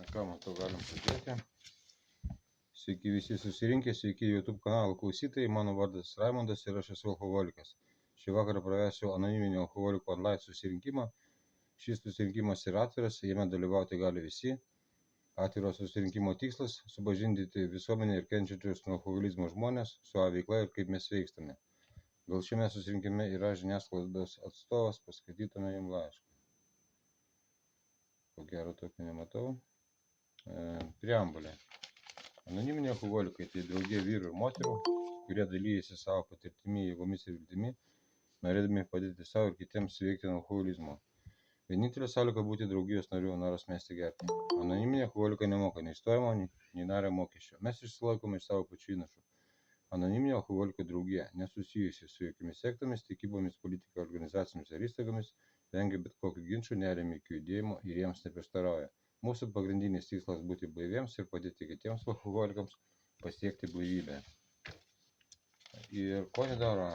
Ką matau, galim pradėti. Sveiki visi susirinkę, sveiki YouTube kanalo klausytojai, mano vardas Raimondas ir aš esu alkoholikas. Šį vakarą pravesiu anoniminio alkoholiko online susirinkimą. Šis susirinkimas yra atviras, jame dalyvauti gali visi. Atviro susirinkimo tikslas – supažindinti visuomenę ir kenčiančius nuo alkoholizmo žmonės su savo veikla ir kaip mes veikstame. Gal šiame susirinkime yra žiniasklaidos atstovas, paskaitytume jums laišką. Ko gero tokio nematau. Preambulė. Anoniminiai alkoholikai tai draugė vyrų ir moterų, kurie dalyjasi savo patirtimi, jėgomis ir viltimi, norėdami padėti savo ir kitiems sveikti nuo alkoholizmo. Vienintelė sąlyga būti draugijos nariu, noras mesti gerti. Anoniminiai alkoholikai nemoka nei stojimo, nei nario mokesčio. Mes išsilaikome iš savo pačių įnašų. Anoniminė alkoholikų draugija nesusijusi su jokiomis sektomis, tikybomis, politika, organizacijomis ar įstaigomis, vengia bet kokių ginčų, neremia jokių judėjimų ir jiems neprieštarauja. Mūsų pagrindinis tikslas būti blaiviems ir padėti kitiems alkoholikams pasiekti blaivybę. Ir ko nedaro?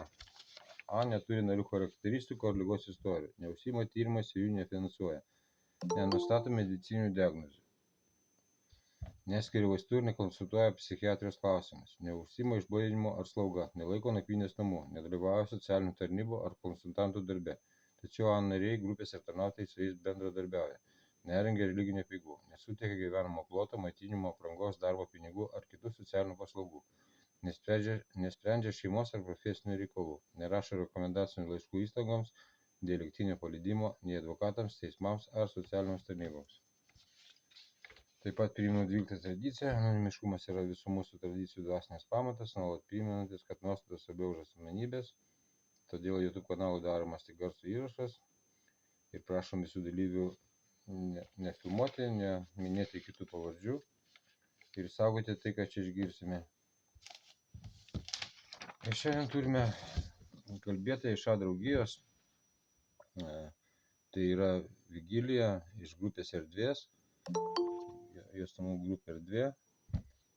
A. Neturi narių charakteristikų ar ligos istorijų. Neužsiima tyrimais ir jų nefinansuoja. Nenustato medicininių diagnozių. Neskiria vaistų ir nekonsultuoja psichiatrijos klausimus. Neužsiima išblaivinimu ar slauga. Nelaiko nakvynės namų. Nedalyvauja socialinių tarnybų ar konsultantų darbe. Tačiau A nariai, grupės ir tarnautojai su jais bendradarbiauja. Nerengia religinių apeigų, nesuteikia gyvenamo ploto, maitinimo, aprangos, darbo pinigų ar kitų socialinių paslaugų, nesprendžia šeimos ar profesinių reikalų, nerašo rekomendacinių laiškų įstaigoms dėl lygtinio paleidimo nei advokatams, teismams ar socialiniams tarnyboms. Taip pat priimame 12 tradiciją. Anonimiškumas yra visų mūsų tradicijų dvasinės pamatas, nuolat primenantis, kad nuostatos svarbiau už asmenybės. Todėl YouTube kanalui daromas tik garso įrašas ir prašom visų dalyvių nefilmuoti, neminėti kitų pavardžių ir saugoti tai, ką čia išgirsime. Ir šiandien turime kalbėtoją iš A draugijos, tai yra Vigilija iš grupės Erdvės, jos namų grupė Erdvė,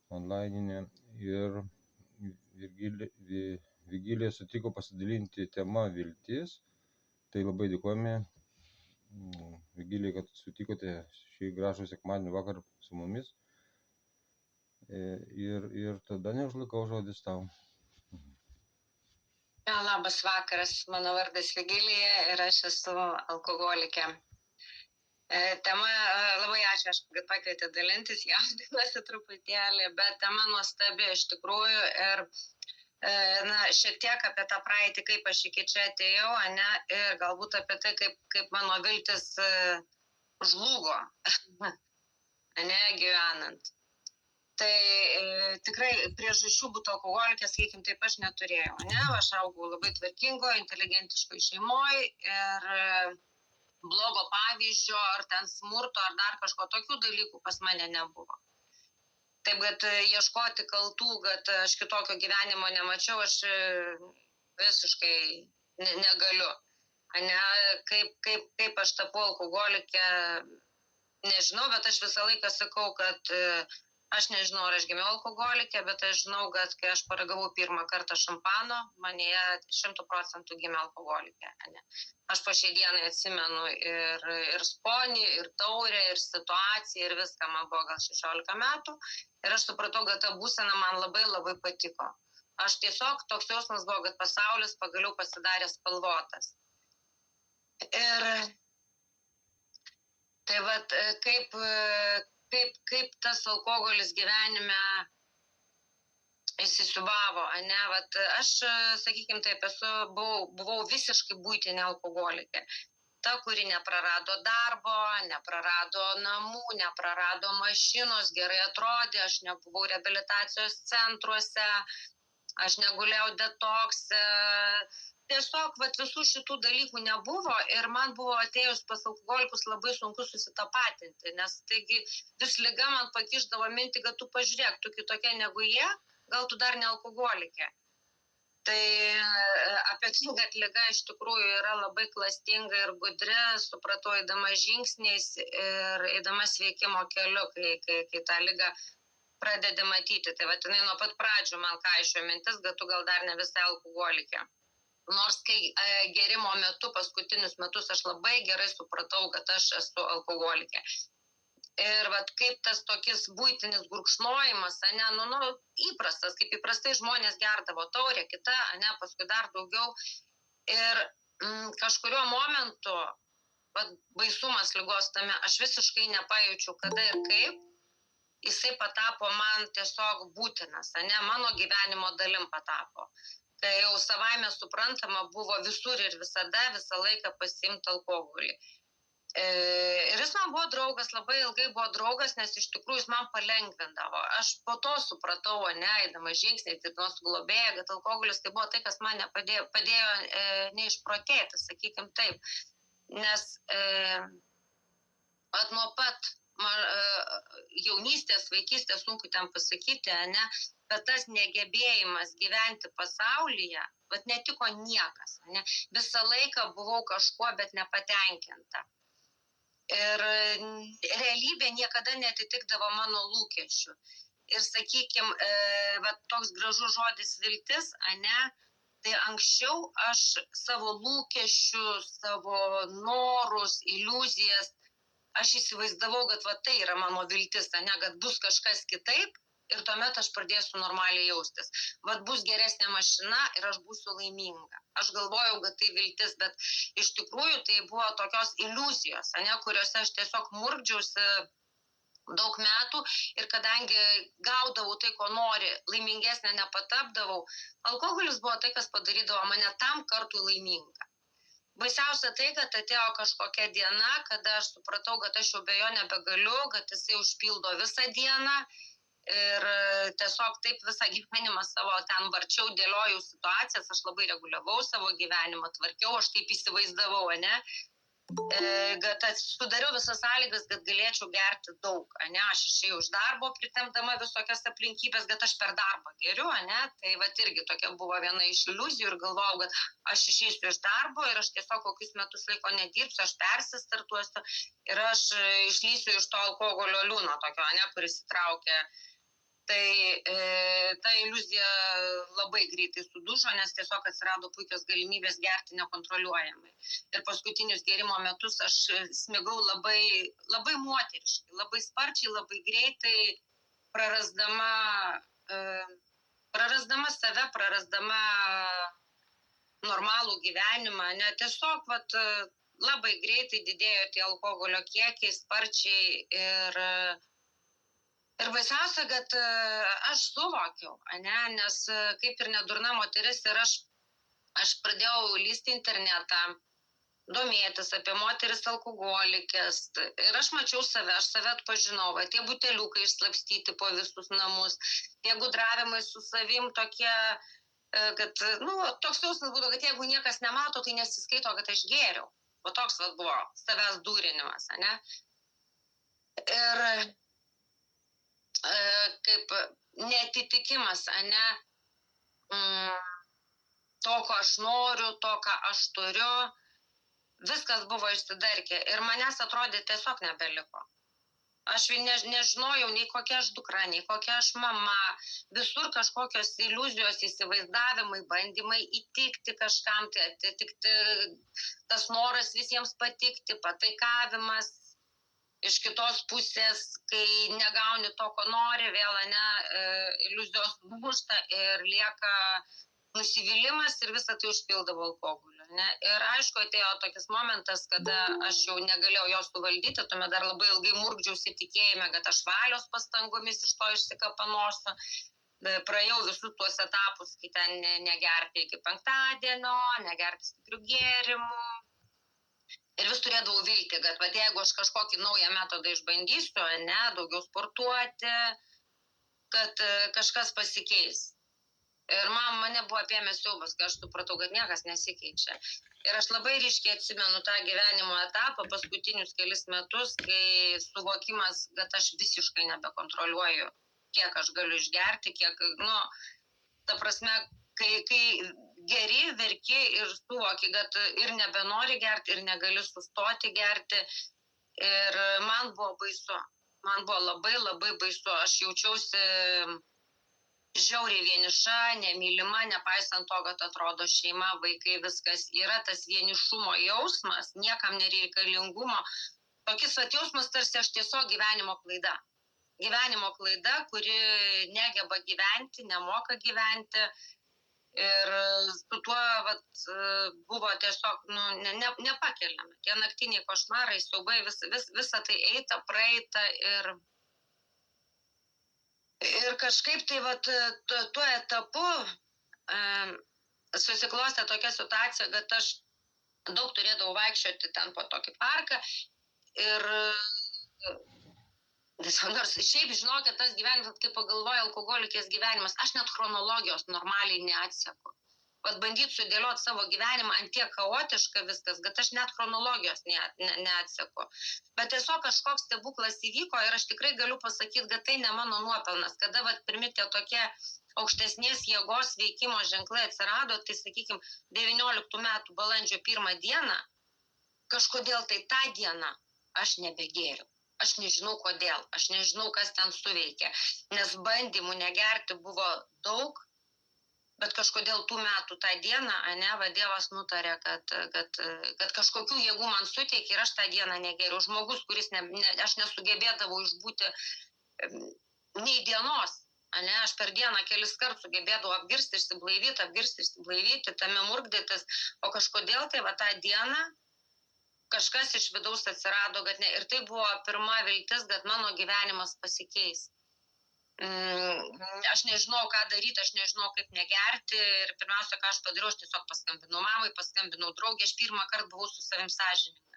onlininė, ir Vigilija sutiko pasidalinti tema viltis, tai labai dėkojame Vigilijai, kad sutikote šį gražų sekmadienį vakarą su mumis. Ir tada neužlaikau, žodis tau. Labas vakaras, mano vardas Vigilija ir aš esu alkoholikė. Tema, labai ačiū, kad pakvietė dalintis, jaudinuosi truputėlį, bet tema nuostabi iš tikrųjų ir šiek tiek apie tą praeitį, kaip aš iki čia atėjau, ir galbūt apie tai, kaip mano viltis žlugo, gyvenant. Tai tikrai priežasčių būti alkoholikė, sakykim, taip aš neturėjau, aš augau labai tvarkingo, inteligentiškoj šeimoj ir blogo pavyzdžio, ar ten smurto, ar dar kažko, tokių dalykų pas mane nebuvo. Taip, kad ieškoti kaltų, kad aš kitokio gyvenimo nemačiau, aš visiškai negaliu. Kaip aš tapau alkoholikė, nežinau, bet aš visą laiką sakau, kad aš nežinau, ar aš gimiau alkoholikė, bet aš žinau, kad kai aš paragavau pirmą kartą šampano, manyje 100% gimė alkoholikė. Aš po šiai dienai atsimenu ir skonį, ir taurę, ir situaciją, ir viską, man buvo gal 16 metų. Ir aš supratau, kad ta būsena man labai labai patiko. Aš tiesiog toks jausmas buvo, kad pasaulis pagaliau pasidarė spalvotas. Ir tai vat, kaip tas alkoholis gyvenime įsisiūbavo, vat aš, sakykim taip, buvau visiškai buitinė alkoholikė. Ta, kuri neprarado darbo, neprarado namų, neprarado mašinos, gerai atrodė, aš nebuvau reabilitacijos centruose, aš negulėjau detokse. Tiesiog visų šitų dalykų nebuvo ir man buvo atėjus pas alkoholikus labai sunku susitapatinti, nes taigi vis liga man pakišdavo mintį, kad tu pažiūrėk, tu kitokia negu jie, gal tu dar ne alkoholikė. Tai apie tai, kad liga iš tikrųjų yra labai klastinga ir gudri, supratau eidama žingsniais ir eidama sveikimo keliu, kai tą ligą pradedi matyti. Tai jinai nuo pat pradžių man kaišiojo mintis, kad tu gal dar ne visai alkoholikė. Nors kai gėrimo metu, paskutinius metus, aš labai gerai supratau, kad aš esu alkoholikė. Ir vat kaip tas tokis buitinis gurkšnojimas, įprastas, kaip įprastai žmonės gerdavo taurę, kita, paskui dar daugiau. Ir kažkurio momentu, vat baisumas ligos tame, aš visiškai nepajaučiau kada ir kaip, jisai patapo man tiesiog būtinas, mano gyvenimo dalim patapo. Tai jau savaime suprantama buvo visur ir visada, visą laiką pasiimti alkoholį. Ir jis man buvo draugas, labai ilgai buvo draugas, nes iš tikrųjų jis man palengvindavo. Aš po to supratau, eidama žingsniais, dirbdama su globėja, kad alkoholis tai buvo tai, kas man padėjo neišprotėti, sakykim taip. Nes nuo pat jaunystės, vaikystės, sunku ten pasakyti, bet tas negebėjimas gyventi pasaulyje, bet netiko niekas, visą laiką buvau kažkuo, bet nepatenkinta. Ir realybė niekada netitikdavo mano lūkesčių. Ir sakykim, toks gražus žodis viltis, tai anksčiau aš savo lūkesčius, savo norus, iliuzijas, aš įsivaizdavau, kad tai yra mano viltis, kad bus kažkas kitaip ir tuomet aš pradėsiu normaliai jaustis. Bus geresnė mašina ir aš būsiu laiminga. Aš galvojau, kad tai viltis, bet iš tikrųjų tai buvo tokios iliuzijos, kuriuose aš tiesiog murkdžiausi daug metų ir kadangi gaudavau tai, ko nori, laimingesnė nepatapdavau, alkoholis buvo tai, kas padarydavo mane tam kartui laimingą. Baisiausia tai, kad atėjo kažkokia diena, kada aš supratau, kad aš jau be jo nebegaliu, kad jisai užpildo visą dieną. Ir tiesiog taip visą gyvenimą savo ten varčiau, dėliojau situacijas, aš labai reguliavau savo gyvenimą, tvarkiau, aš taip įsivaizdavau, kad sudariau visas sąlygas, kad galėčiau gerti daug, aš išėjau iš darbo, pritempdama visokias aplinkybės, kad aš per darbą geriu, tai irgi tokia buvo viena iš iliuzijų ir galvojau, kad aš išeisiu iš darbo ir aš tiesiog kokius metus laiko nedirbsiu, aš persistartuosiu ir aš išlysiu iš to alkoholio liūno tokio, kuris įtraukė. Tai ta iliuzija labai greitai sudužo, nes tiesiog atsirado puikios galimybės gerti nekontroliuojamai. Ir paskutinius gėrimo metus aš smigau labai, labai moteriškai, labai sparčiai, labai greitai, prarasdama save, prarasdama normalų gyvenimą. Tiesiog labai greitai didėjo tie alkoholio kiekiai, sparčiai ir baisiausia, kad aš suvokiau, nes kaip ir nedurna moteris ir aš pradėjau lysti internetą, domėtis apie moteris alkoholikės ir aš mačiau save, aš save atpažinau, tie buteliukai išslapstyti po visus namus, tie gudravimai su savim tokie, kad, toks jausmas būtų, kad jeigu niekas nemato, tai nesiskaito, kad aš gėriau. O toks buvo savęs dūrinimas, Ir kaip neatitikimas, to, ko aš noriu, to, ką aš turiu, viskas buvo išsidarkę ir manęs atrodė tiesiog nebeliko. Aš nežinojau nei kokia aš dukra, nei kokia aš mama, visur kažkokios iliuzijos, įsivaizdavimai, bandymai įtikti kažkam, tai atitikti tas noras visiems patikti, pataikavimas. Iš kitos pusės, kai negauni to, ko nori, vėl iliuzijos lūžta ir lieka nusivylimas ir visą tai užpildavo alkoholiu. Ir aišku, atėjo tokis momentas, kada aš jau negalėjau jo suvaldyti, tuomet dar labai ilgai murkdžiausi tikėjime, kad aš valios pastangomis iš to išsikapanosiu. Praėjau visus tuos etapus, kai ten negerti iki penktadienio, negerti stiprių gėrimų. Ir vis turėdavau viltį, kad jeigu aš kažkokį naują metodą išbandysiu, daugiau sportuoti, kad kažkas pasikeis. Ir mane buvo apėmęs siaubas, kai aš supratau, kad niekas nesikeičia. Ir aš labai ryškiai atsimenu tą gyvenimo etapą, paskutinius kelis metus, kai suvokimas, kad aš visiškai nebekontroliuoju, kiek aš galiu išgerti, kiek, ta prasme, kai geri, verki ir suvoki, kad ir nebenori gerti, ir negali sustoti gerti. Ir man buvo baisu. Man buvo labai, labai baisu. Aš jaučiausi žiauriai vieniša, nemylima, nepaisant to, kad atrodo šeima, vaikai, viskas yra tas vienišumo jausmas, niekam nereikalingumo. tokis vat jausmas, tarsi aš tiesiog gyvenimo klaida. Gyvenimo klaida, kuri negeba gyventi, nemoka gyventi. Ir su tuo vat, buvo tiesiog nepakeliama. Tie naktiniai košmarai, siaubai, visa tai eita, praeita ir kažkaip tai vat, tuo etapu susiklostė tokia situacija, kad aš daug turėdavau vaikščioti ten po tokį parką ir nors šiaip žinokit, tas gyvenimas, kai pagalvoju, alkoholikės gyvenimas, aš net chronologijos normaliai neatseku. Vat bandyti sudėlioti savo gyvenimą ant tiek chaotiška viskas, kad aš net chronologijos neatseku. Bet tiesiog kažkoks stebuklas įvyko ir aš tikrai galiu pasakyti, kad tai ne mano nuopelnas. Kada vat pirmi tie tokie aukštesnės jėgos veikimo ženklai atsirado, tai sakykime, 19 metų balandžio 1 dieną, kažkodėl tai tą dieną aš nebegėriau. Aš nežinau kodėl, aš nežinau, kas ten suveikė, nes bandymų negerti buvo daug, bet kažkodėl tų metų tą dieną, Dievas nutarė, kad kažkokių jėgų man suteikė ir aš tą dieną negeriu. Žmogus, kuris aš nesugebėdavau išbūti nei dienos, aš per dieną kelis kartus sugebėdavau apgirsti, išsiblaivyti, tame murkdytis, o kažkodėl tai va tą dieną kažkas iš vidaus atsirado, kad ne. Ir tai buvo pirma viltis, kad mano gyvenimas pasikeis. Aš nežinau, ką daryti, aš nežinau, kaip negerti. Ir pirmiausia, ką aš padariau, aš tiesiog paskambinau mamai, paskambinau draugė, aš pirmą kartą buvau su savim sąžininga.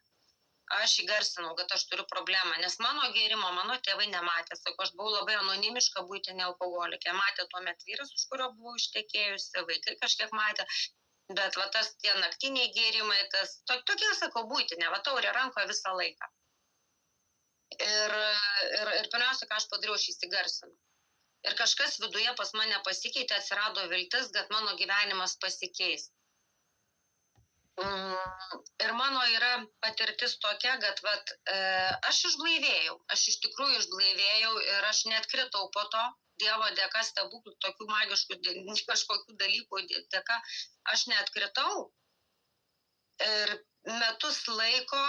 Aš įgarsinau, kad aš turiu problemą, nes mano gėrimo mano tėvai nematė. Sako, aš buvau labai anonimiška buitinė alkoholikė. Matė tuomet vyras, už kurio buvau ištekėjusi, vaikai kažkiek matė. Bet va tas tie naktiniai gėrimai, tokie, sakau, buitinė, va taurė rankoje visą laiką. Ir pirmiausia, ką aš padariau, aš įsigarsinau. Ir kažkas viduje pas mane pasikeitė, atsirado viltis, kad mano gyvenimas pasikeis. Ir mano yra patirtis tokia, kad aš išblaivėjau, aš iš tikrųjų išblaivėjau ir aš neatkritau po to. Dievo dėka, stebuklų, tokių magiškų kažkokių dalykų dėka, aš neatkritau. Ir metus laiko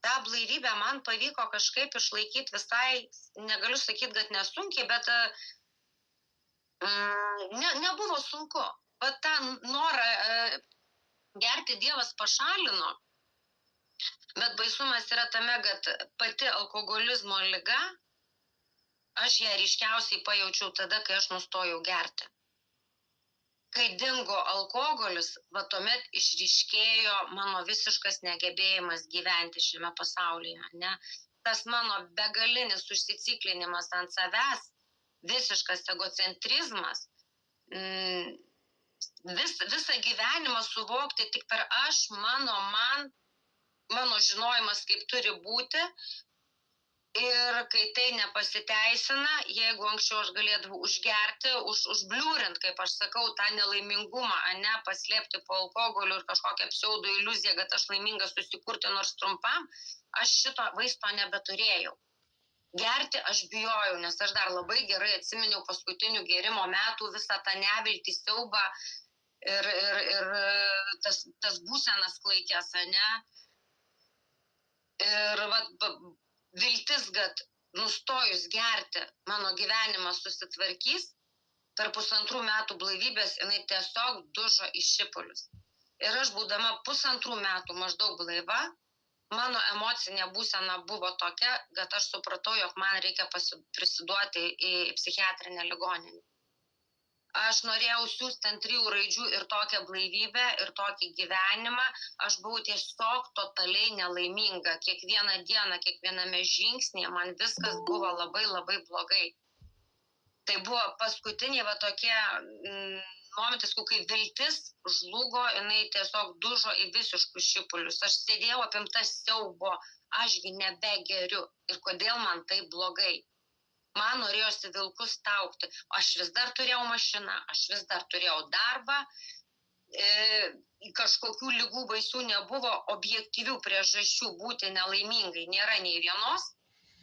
tą blaivybę man pavyko kažkaip išlaikyti visai, negaliu sakyti, kad nesunkiai, bet nebuvo sunku. Bet tą norą gerti Dievas pašalino, bet baisumas yra tame, kad pati alkoholizmo liga, aš ją ryškiausiai pajaučiau tada, kai aš nustojau gerti. Kai dingo alkoholis, va tuomet išryškėjo mano visiškas negebėjimas gyventi šiame pasaulyje. Ne? Tas mano begalinis užsiciklinimas ant savęs, visiškas egocentrizmas, visą gyvenimą suvokti tik per aš, mano žinojimas, kaip turi būti. Ir kai tai nepasiteisina, jeigu anksčiau aš galėdavau užgerti, užbliūrint, kaip aš sakau, tą nelaimingumą, paslėpti po alkoholiu ir kažkokią pseudo iliuziją, kad aš laimingas susikurti nors trumpam, aš šito vaisto nebeturėjau. Gerti aš bijojau, nes aš dar labai gerai atsiminiau paskutinių gėrimo metų visą tą neviltį, siaubą ir tas būsenas klaikės, Ir viltis, kad nustojus gerti, mano gyvenimas susitvarkys, per 1,5 metų blaivybės jinai tiesiog dužo į šipulius. Ir aš būdama 1,5 metų maždaug blaiva, mano emocinė būsena buvo tokia, kad aš supratau, jog man reikia prisiduoti į psichiatrinę ligoninę. Aš norėjau siųsti ant 3 raidžių ir tokią blaivybę, ir tokį gyvenimą. Aš buvau tiesiog totaliai nelaiminga. Kiekvieną dieną, kiekviename žingsnėje man viskas buvo labai, labai blogai. Tai buvo paskutiniai tokie momentas, kai viltis žlugo, jinai tiesiog dužo į visiškus šipulius. Aš sėdėjau apimta siaubo, ašgi nebegeriu. Ir kodėl man tai blogai? Man norėjosi vilkus taukti. Aš vis dar turėjau mašiną, aš vis dar turėjau darbą, kažkokių ligų baisių nebuvo, objektyvių priežasčių būti nelaimingai nėra nei vienos,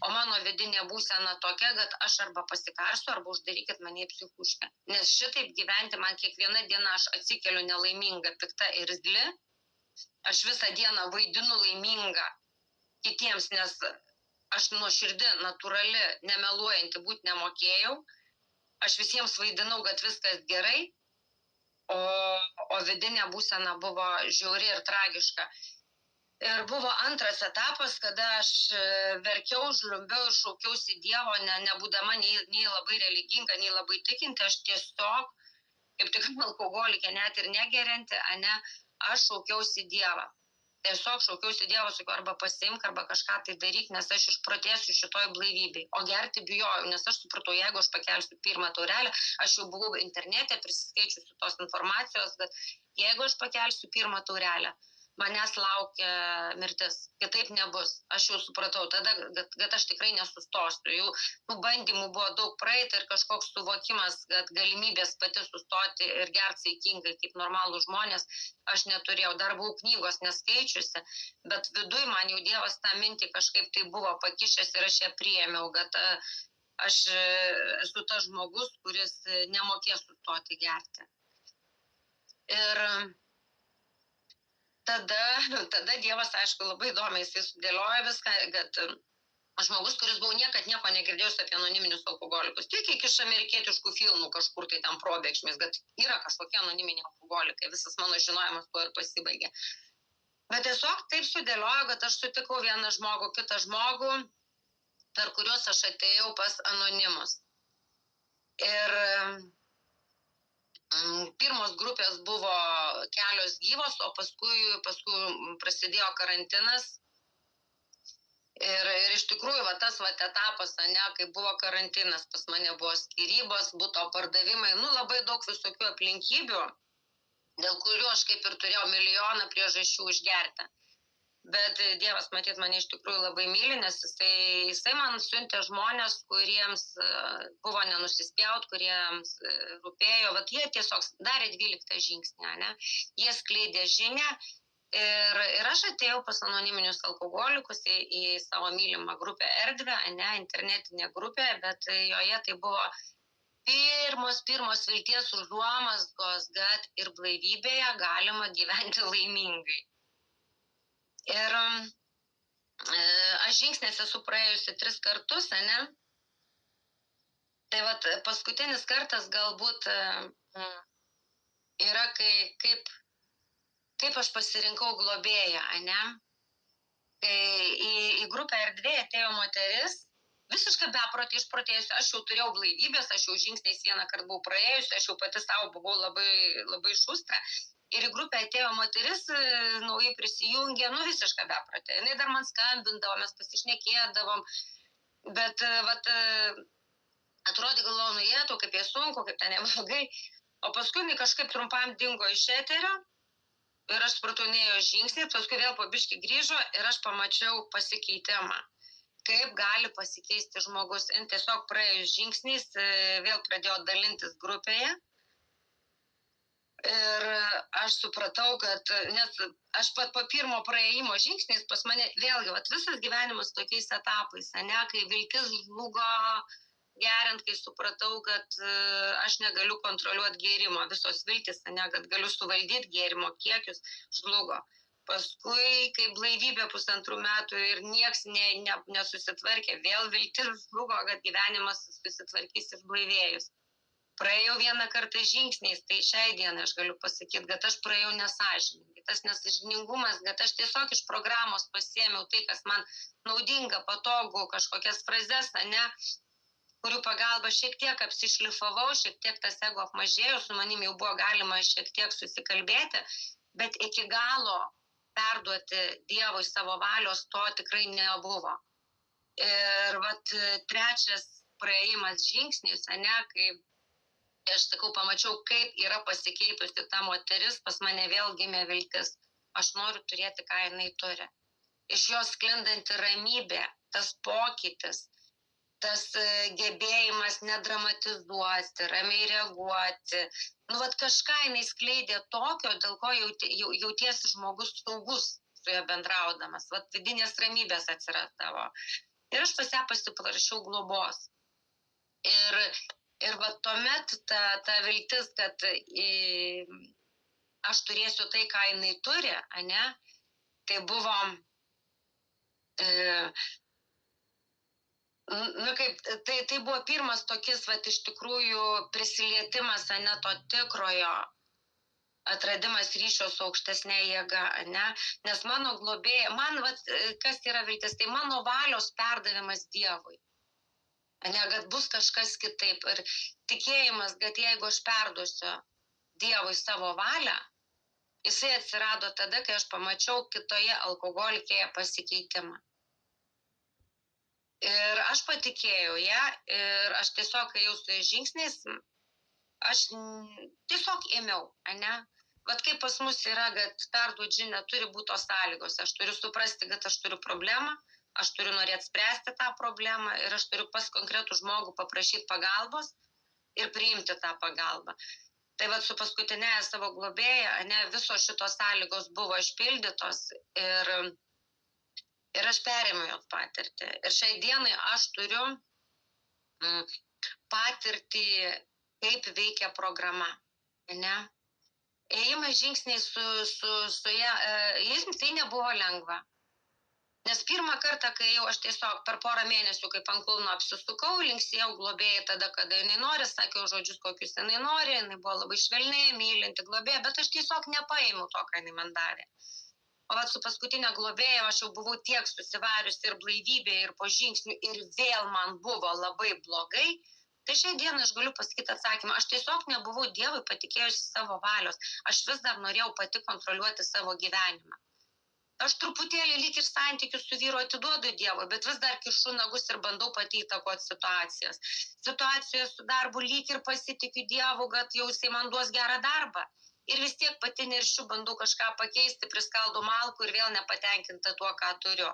o mano vidinė būsena tokia, kad aš arba pasikarsiu, arba uždarykit mane į psichuškę. Nes šitaip gyventi man kiekvieną dieną aš atsikeliu nelaiminga, pikta ir irzli, aš visą dieną vaidinu laimingą. kitiems, nes aš nuoširdi, natūrali, nemeluojanti būti nemokėjau. Aš visiems vaidinau, kad viskas gerai, o vidinė būsena buvo žiauri ir tragiška. Ir buvo antras etapas, kada aš verkiau, žliumbiau ir šaukiausi Dievo, nebūdama nei labai religinga, nei labai tikinti, aš tiesiog, kaip tik alkoholikė, net ir negerianti, aš šaukiausi Dievą. Tiesiog šaukiausi Dievo, sakiau, arba pasiimk, arba kažką tai daryk, nes aš išprotėsiu šitoj blaivybei. O gerti bijojau, nes aš supratau, jeigu aš pakelsiu pirmą taurelę, aš jau buvau internete prisiskaičiusi tos informacijos, kad jeigu aš pakelsiu pirmą taurelę, manęs laukia mirtis, kitaip nebus. Aš jau supratau tada, kad aš tikrai nesustosiu. Jau bandymų buvo daug praeita ir kažkoks suvokimas, kad galimybės pati sustoti ir gerti saikingai kaip normalų žmonės, aš neturėjau. Dar buvau knygos neskaičiusi, bet viduj man jau Dievas tą mintį kažkaip tai buvo pakišęs ir aš ją priėmiau, kad aš esu tas žmogus, kuris nemokės sustoti gerti. Ir tada Dievas, aišku, labai įdomiai jisai sudėliojo viską, kad žmogus, kuris buvo niekad nieko negirdėjus apie anoniminius alkoholikus, tik iš amerikietiškų filmų kažkur tai ten probėgšmis, kad yra kažkokie anoniminiai alkoholikai, visas mano žinojimas tuo ir pasibaigė. Bet tiesiog taip sudėliojo, kad aš sutikau vieną žmogų, kitą žmogų, per kuriuos aš atėjau pas anonimus. Ir pirmos grupės buvo kelios gyvos, o paskui prasidėjo karantinas. Ir iš tikrųjų, tas etapas, kai buvo karantinas, pas mane buvo skyrybos, buto pardavimai, labai daug visokių aplinkybių, dėl kurių aš kaip ir turėjau milijoną priežasčių išgerti. Bet Dievas, matyt, mane iš tikrųjų labai myli, nes jisai man siuntė žmonės, kuriems buvo nenusispjaut, kuriems rūpėjo. Jie tiesiog darė 12 žingsnį, jie skleidė žinią ir aš atėjau pas anoniminius alkoholikus į savo mylimą grupę Erdvę, internetinė grupė, bet joje tai buvo pirmos vilties užuomazgos, kad ir blaivybėje galima gyventi laimingai. Ir aš žingsnės esu praėjusi 3 kartus, Tai paskutinis kartas galbūt yra, kaip aš pasirinkau globėją, Kai į grupę Erdvė atėjo moteris, visiškai beprotė išprotėjusi, aš jau turėjau blaivybės, aš jau žingsniais vieną kartą buvau praėjusi, aš jau pati savo buvau labai, labai šustra. Ir į grupę atėjo moteris, naujai prisijungė, visiškai beprotė. Jinai dar man skambindavo, mes pasišnekėdavom, bet atrodė, galvoju, jetau, kaip jie sunku, kaip ten neblogai. O paskui jinai kažkaip trumpam dingo iš eterio ir aš supratau, nėjo žingsnį, paskui vėl po biškį grįžo ir aš pamačiau pasikeitimą. Kaip gali pasikeisti žmogus. Ir tiesiog praėjus žingsniais vėl pradėjo dalintis grupėje. Ir aš supratau, kad, nes aš po pirmo praėjimo žingsniais pas mane, vėlgi, visas gyvenimas tokiais etapais, kai viltis žlugo geriant, kai supratau, kad aš negaliu kontroliuoti gėrimo, visos viltis, kad galiu suvaldyti gėrimo kiekius, žlugo. Paskui, kai blaivybė 1,5 metų ir nieks nesusitvarkė, vėl viltis žlugo, kad gyvenimas susitvarkys išblaivėjus. Praėjau vieną kartą žingsniais, tai šiai dienai aš galiu pasakyti, kad aš praėjau nesąžiningai. Tas nesąžiningumas, kad aš tiesiog iš programos pasiėmiau tai, kas man naudinga, patogu, kažkokias frazes, kurių pagalba šiek tiek apsišlifavau, šiek tiek tas ego apmažėjo, su manim jau buvo galima šiek tiek susikalbėti, bet iki galo perduoti Dievui savo valios to tikrai nebuvo. Ir trečias praėjimas žingsnis, kai aš sakau, pamačiau, kaip yra pasikeitusi ta moteris, pas mane vėl gimė viltis. Aš noriu turėti, ką jinai turi. Iš jos sklindanti ramybė, tas pokytis, tas gebėjimas nedramatizuoti, ramiai reaguoti. Kažką jinai skleidė tokio, dėl ko jautiesi žmogus saugus su ja bendraudamas. Vidinės ramybės atsiradavo. Ir aš pas ją pasiprašiau globos. Ir tuomet ta viltis, kad aš turėsiu tai, ką jinai turi, tai buvo Kaip, tai buvo pirmas tokis, iš tikrųjų, prisilietimas, ne, to tikrojo atradimas ryšio su aukštesnė jėga, ne, nes mano globėja, kas yra viltis, tai mano valios perdavimas Dievui, ne, kad bus kažkas kitaip ir tikėjimas, kad jeigu aš perduosiu Dievui savo valią, jisai atsirado tada, kai aš pamačiau kitoje alkoholikėje pasikeitimą. Ir aš patikėjau ją ir aš tiesiog ėjau su žingsniais, aš tiesiog ėmiau, ne? Vat kaip pas mus yra, kad perduot žinią turi būti tos sąlygos, aš turiu suprasti, kad aš turiu problemą, aš turiu norėti spręsti tą problemą ir aš turiu pas konkretų žmogų paprašyti pagalbos ir priimti tą pagalbą. Tai vat su paskutinė savo globėja, ne, visos šitos sąlygos buvo išpildytos ir aš perėmiau jos patirtį. Ir šiai dienai aš turiu patirtį, kaip veikia programa, ne? Ėjimas žingsniai su ją, tai nebuvo lengva. Nes pirmą kartą, kai jau aš tiesiog per porą mėnesių, kaip ant kulno apsisukau, linksėjau globėjai tada, kada jinai nori, sakiau žodžius, kokius jinai nori, jinai buvo labai švelniai, mylinti globėja, bet aš tiesiog nepaėmiau to, ką jinai man davė. O vat su paskutinė globėja aš jau buvau tiek susivariusi ir blaivybėje, ir po žingsnių, ir vėl man buvo labai blogai. Tai šiai dienai aš galiu pasakyti atsakymą, aš tiesiog nebuvau Dievui patikėjusi savo valios, aš vis dar norėjau pati kontroliuoti savo gyvenimą. Aš truputėlį lyg ir santykius su vyru atiduodu Dievui, bet vis dar kišu nagus ir bandau pati įtakoti situacijas. Situacijos su darbu lyg ir pasitikiu Dievu, kad jau jisai man duos gerą darbą. Ir vis tiek pati neršiu, bandau kažką pakeisti, priskaldau malkų ir vėl nepatenkinta tuo, ką turiu.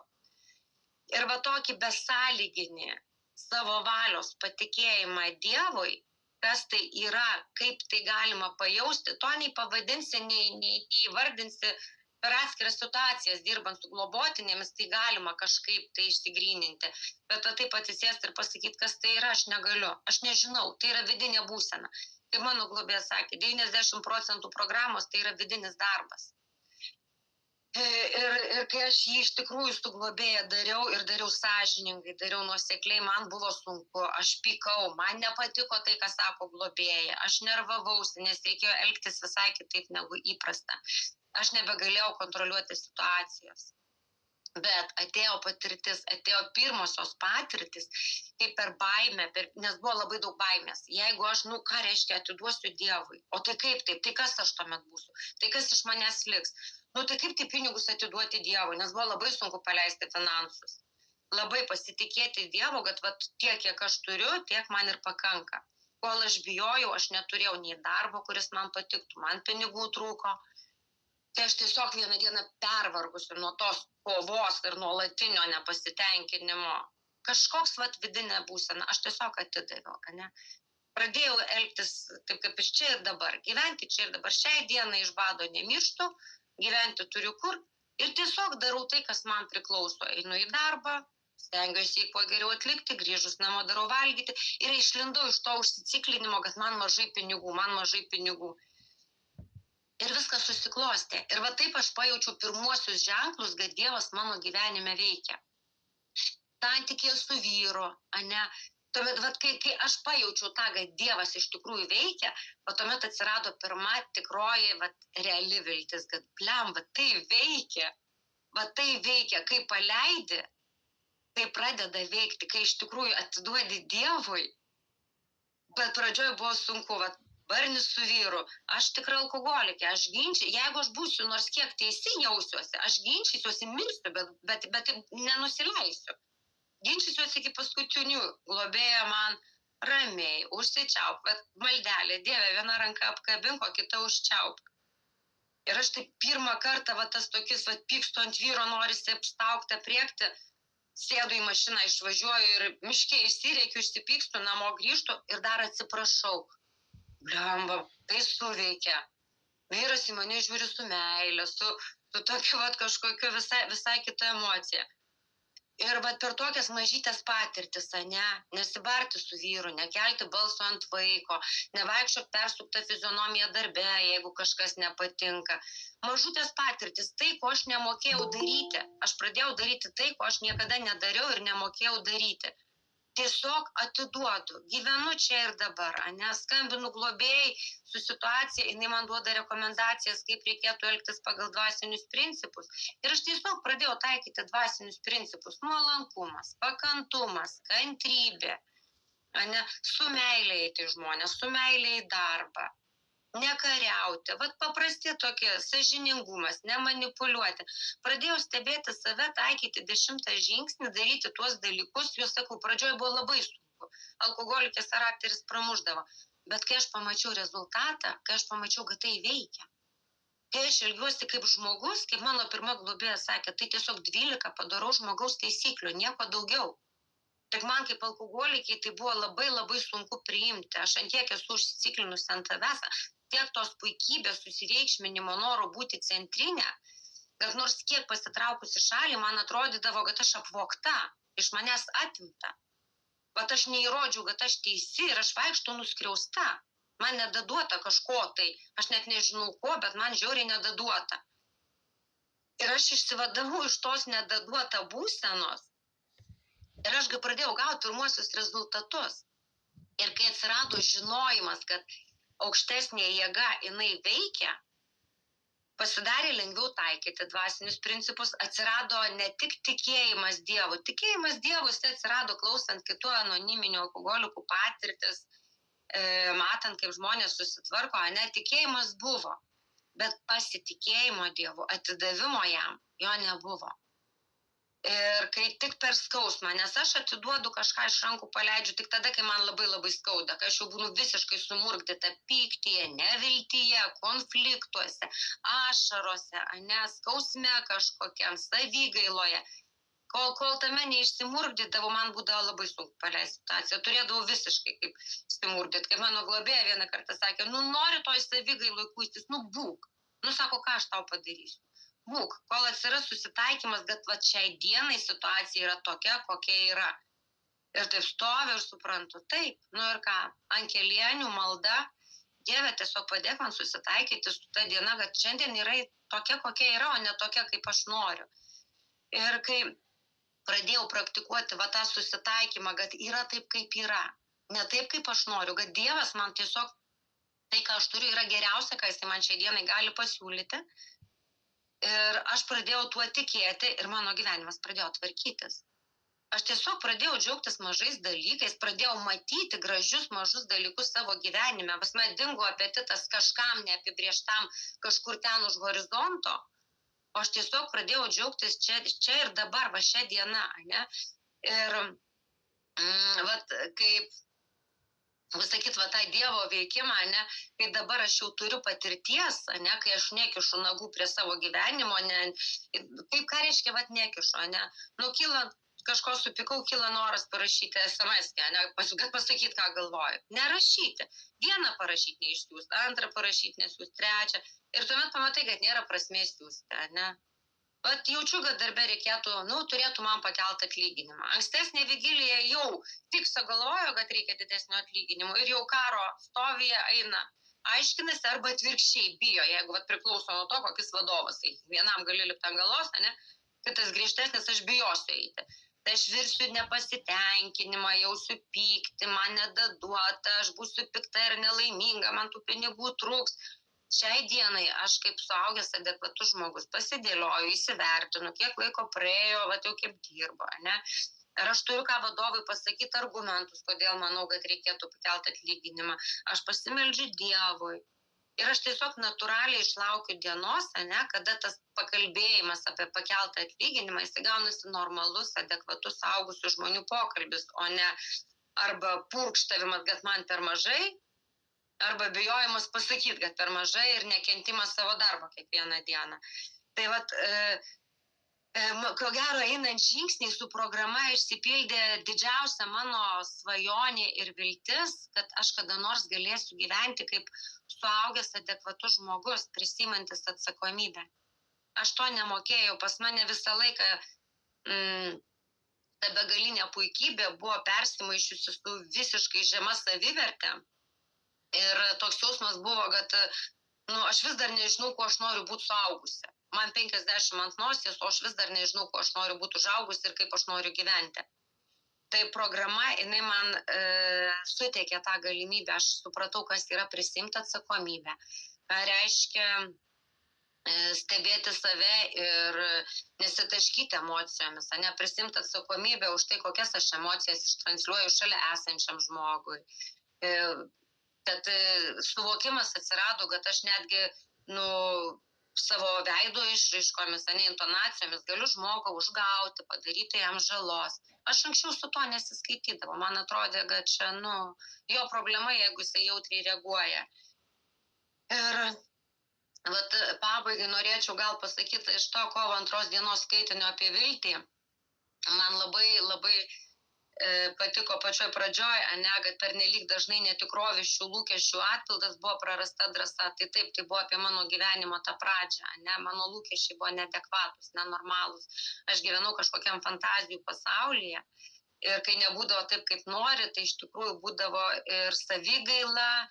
Ir va tokį besąlyginį savo valios patikėjimą Dievui, kas tai yra, kaip tai galima pajausti, to nei pavadinsi, nei įvardinsi per atskiras situacijas, dirbant su globotinėmis, tai galima kažkaip tai išsigryninti. Bet taip atsisėsti ir pasakyti, kas tai yra, aš negaliu. Aš nežinau, tai yra vidinė būsena. Kaip mano globėja sakė, 90% programos tai yra vidinis darbas. Ir kai aš jį iš tikrųjų su globėja dariau sąžiningai, dariau nuosekliai, man buvo sunku, aš pykau, man nepatiko tai, ką sako globėja, aš nervavausi, nes reikėjo elgtis visai kitaip negu įprasta. Aš nebegalėjau kontroliuoti situacijos. Bet atėjo patirtis, atėjo pirmosios patirtis, kaip per baimę, nes buvo labai daug baimės. Jeigu aš, ką reiškia, atiduosiu Dievui, o tai kaip taip, tai kas aš tuomet būsiu, tai kas iš manęs liks, tai kaip tai pinigus atiduoti Dievui, nes buvo labai sunku paleisti finansus. Labai pasitikėti Dievu, kad tiek, kiek aš turiu, tiek man ir pakanka. Kol aš bijojau, aš neturėjau nei darbo, kuris man patiktų, man pinigų trūko. Tai aš tiesiog vieną dieną pervargusiu nuo tos kovos ir nuolatinio nepasitenkinimo. Kažkoks vidinė būsena, aš tiesiog atidaviau, ne? Pradėjau elgtis taip kaip iš čia ir dabar, gyventi čia ir dabar. Šiai dienai iš bado nemirštu, gyventi turiu kur ir tiesiog darau tai, kas man priklauso. Einu į darbą, stengiuosi jį kuo geriau atlikti, grįžus namo darau valgyti ir išlindau iš to užsiciklinimo, kad man mažai pinigų. Ir viskas susiklostė. Ir taip aš pajaučiau pirmuosius ženklus, kad Dievas mano gyvenime veikia. Santykėje su vyru, ne? Tuomet, kai aš pajaučiau tą, kad Dievas iš tikrųjų veikia, tuomet atsirado pirma tikroji reali viltis, kad tai veikia, kai paleidi, tai pradeda veikti, kai iš tikrųjų atiduodi Dievui. Bet pradžioje buvo sunku, barnis su vyru, aš tikra alkoholikė, jeigu aš būsiu nors kiek teisi jausiuosi, aš ginčysiuosi, mirsiu, bet nenusileisiu. Ginčysiuosi iki paskutinių, globėja man ramiai, užsičiauk, bet maldelė, Dieve, viena ranka apkabink, o kita užčiauk. Ir aš taip pirmą kartą, tas tokis, pykstu ant vyro, norisi apstaukti, apriekti, sėdu į mašiną, išvažiuoju ir miške išsirėkiu, išsipykstu, namo grįžtu ir dar atsiprašau. Blemba, tai suveikia. Vyras į mane žiūri su meile, su tokiu kažkokiu visai kita emocija. Ir vat per tokias mažytės patirtis, nesibarti su vyru, nekelti balso ant vaiko, nevaikščiok persukta fizionomija darbe, jeigu kažkas nepatinka. Mažutės patirtis, tai, ko aš nemokėjau daryti. Aš pradėjau daryti tai, ko aš niekada nedariau ir nemokėjau daryti. Tiesiog atiduodu, gyvenu čia ir dabar, skambinu globėjai su situacija, jinai man duoda rekomendacijas, kaip reikėtų elgtis pagal dvasinius principus. Ir aš tiesiog pradėjau taikyti dvasinius principus. Nuolankumas, pakantumas, kantrybė, su meilė eiti į žmonės, su meilė į darbą. Nekariauti, paprasti tokie, sąžiningumas, nemanipuliuoti. Pradėjau stebėti save, taikyti 10 žingsnį, daryti tuos dalykus, jūs sakau, pradžioje buvo labai sunku, alkoholikės charakteris pramuždavo, bet kai aš pamačiau rezultatą, kai aš pamačiau, kad tai veikia, kai aš elgiuosi kaip žmogus, kaip mano pirma globėja sakė, tai tiesiog 12 padarau žmogaus taisyklių, nieko daugiau. Tik man kaip alkoholikiai tai buvo labai labai sunku priimti, aš antiek esu užsiciklinusi ant tavęs, tiek tos puikybės, susireikšminimo, noro būti centrinė, kad nors kiek pasitraukus į šalį, man atrodydavo, kad aš apvogta, iš manęs atimta. Bet aš neįrodžiau, kad aš teisi ir aš vaikštau nuskriausta. Man nedaduota kažko tai, aš net nežinau ko, bet man žiauriai nedaduota. Ir aš išsivadavau iš tos nedaduota būsenos. Ir aš pradėjau gauti pirmuosius rezultatus. Ir kai atsirado žinojimas, kad aukštesnė jėga jinai veikia, pasidarė lengviau taikyti dvasinius principus, atsirado ne tik tikėjimas Dievu. Tikėjimas Dievu atsirado klausant kitų anoniminių alkoholikų patirtis, matant, kaip žmonės susitvarko, tikėjimas buvo, bet pasitikėjimo Dievu, atidavimo jam, jo nebuvo. Ir kai tik per skausmą, nes aš atiduodu kažką iš rankų, paleidžiu tik tada, kai man labai labai skauda, kai aš jau būnu visiškai sumurkdyta pyktyje, neviltyje, konfliktuose, ašarose, skausme kažkokiam, savigailoje. Kol tame neišsimurkdydavau, man būdavo labai sunku paleisti situaciją. Turėdavau visiškai kaip simurkdyti. Kaip mano globėja vieną kartą sakė, nori toj savigailoj kuistis, būk. Sako, ką aš tau padarysiu. Būk, kol atsiras susitaikymas, kad šiai dienai situacija yra tokia, kokia yra. Ir taip stoviu ir suprantu, taip, ir ką, ankelienių malda, Dieve, tiesiog padėk man susitaikyti su ta diena, kad šiandien yra tokia, kokia yra, o ne tokia, kaip aš noriu. Ir kai pradėjau praktikuoti tą susitaikymą, kad yra taip, kaip yra, ne taip, kaip aš noriu, kad Dievas man tiesiog tai, ką aš turiu, yra geriausia, ką jis man šiai dienai gali pasiūlyti. Ir aš pradėjau tuo tikėti ir mano gyvenimas pradėjo tvarkytis. Aš tiesiog pradėjau džiaugtis mažais dalykais, pradėjau matyti gražius mažus dalykus savo gyvenime. Pas mane dingo apetitas kažkam neapibrieštam kažkur ten už horizonto. O aš tiesiog pradėjau džiaugtis čia ir dabar, šią dieną. Ir kaip sakyt, tą Dievo veikimą, kai dabar aš jau turiu patirties, kai aš nekišu nagų prie savo gyvenimo, kaip ką reiškia, nekišu, kyla kažko supikau, kyla noras parašyti SMS, kad pasakyti, ką galvoju. Nerašyti. Vieną parašyti neišsiųsti, antrą parašyti nesiųsti, trečią. Ir tuomet pamatai, kad nėra prasmės siųsti, Jaučiu, kad darbe reikėtų, turėtų man pakelti atlyginimą. Ankstesnė vigilija jau fikso galvojo, kad reikia didesnio atlyginimo ir jau karo stovyje eina, aiškinasi arba atvirkščiai bijo, jeigu priklauso nuo to, kokis vadovas. Vienam gali lipti ant galos, kitas griežtesnis, aš bijosiu eiti. Tai aš virsiu nepasitenkinimą, jausiu pyktį, man nedaduota, aš būsiu pikta ir nelaiminga, man tų pinigų trūks. Šiai dienai aš kaip suaugęs adekvatus žmogus pasidėlioju, įsivertinu, kiek laiko praėjo, jau kaip dirbo, Ir aš turiu ką vadovui pasakyti argumentus, kodėl manau, kad reikėtų pakelti atlyginimą. Aš pasimeldžiu Dievui. Ir aš tiesiog natūraliai išlaukiu dienos, kada tas pakalbėjimas apie pakeltą atlyginimą įsigaunasi normalus, adekvatus suaugusių žmonių pokalbis, o ne arba purkštavimas, kad man per mažai, arba bijojimas pasakyti, kad per mažai ir nekentimas savo darbo kiekvieną dieną. Tai ko gero, einant žingsniai su programa išsipildė didžiausia mano svajonė ir viltis, kad aš kada nors galėsiu gyventi kaip suaugęs adekvatus žmogus, prisimantis atsakomybę. Aš to nemokėjau, pas mane visą laiką ta begalinė puikybė buvo persimaišiusi su visiškai žema savivertė. Ir toks jausmas buvo, kad aš vis dar nežinau, kuo aš noriu būti suaugusi. Man 50 ant nosies, o aš vis dar nežinau, kuo aš noriu būti užaugusi ir kaip aš noriu gyventi. Tai programa, jinai man suteikė tą galimybę, aš supratau, kas yra prisimti atsakomybę. Ką reiškia stebėti save ir nesitaškyti emocijomis, neprisimti atsakomybę už tai, kokias aš emocijas ištransliuoju šalia esančiam žmogui. Tad suvokimas atsirado, kad aš netgi savo veido išraiškomis, intonacijomis galiu žmogų užgauti, padaryti jam žalos. Aš anksčiau su to nesiskaitydavau. Man atrodė, kad čia, jo problema, jeigu jisai jautriai reaguoja. Ir pabaigai norėčiau gal pasakyti iš to kovo 2 dienos skaitinio apie viltį. Man labai patiko pačioj pradžioj, kad pernelyg dažnai netikroviškų lūkesčių atpildas buvo prarasta drąsa. Tai taip, tai buvo apie mano gyvenimo tą pradžią, mano lūkesčiai buvo neadekvatus, nenormalūs. Aš gyvenau kažkokiam fantazijų pasaulyje ir kai nebūdavo taip, kaip nori, tai iš tikrųjų būdavo ir savigaila,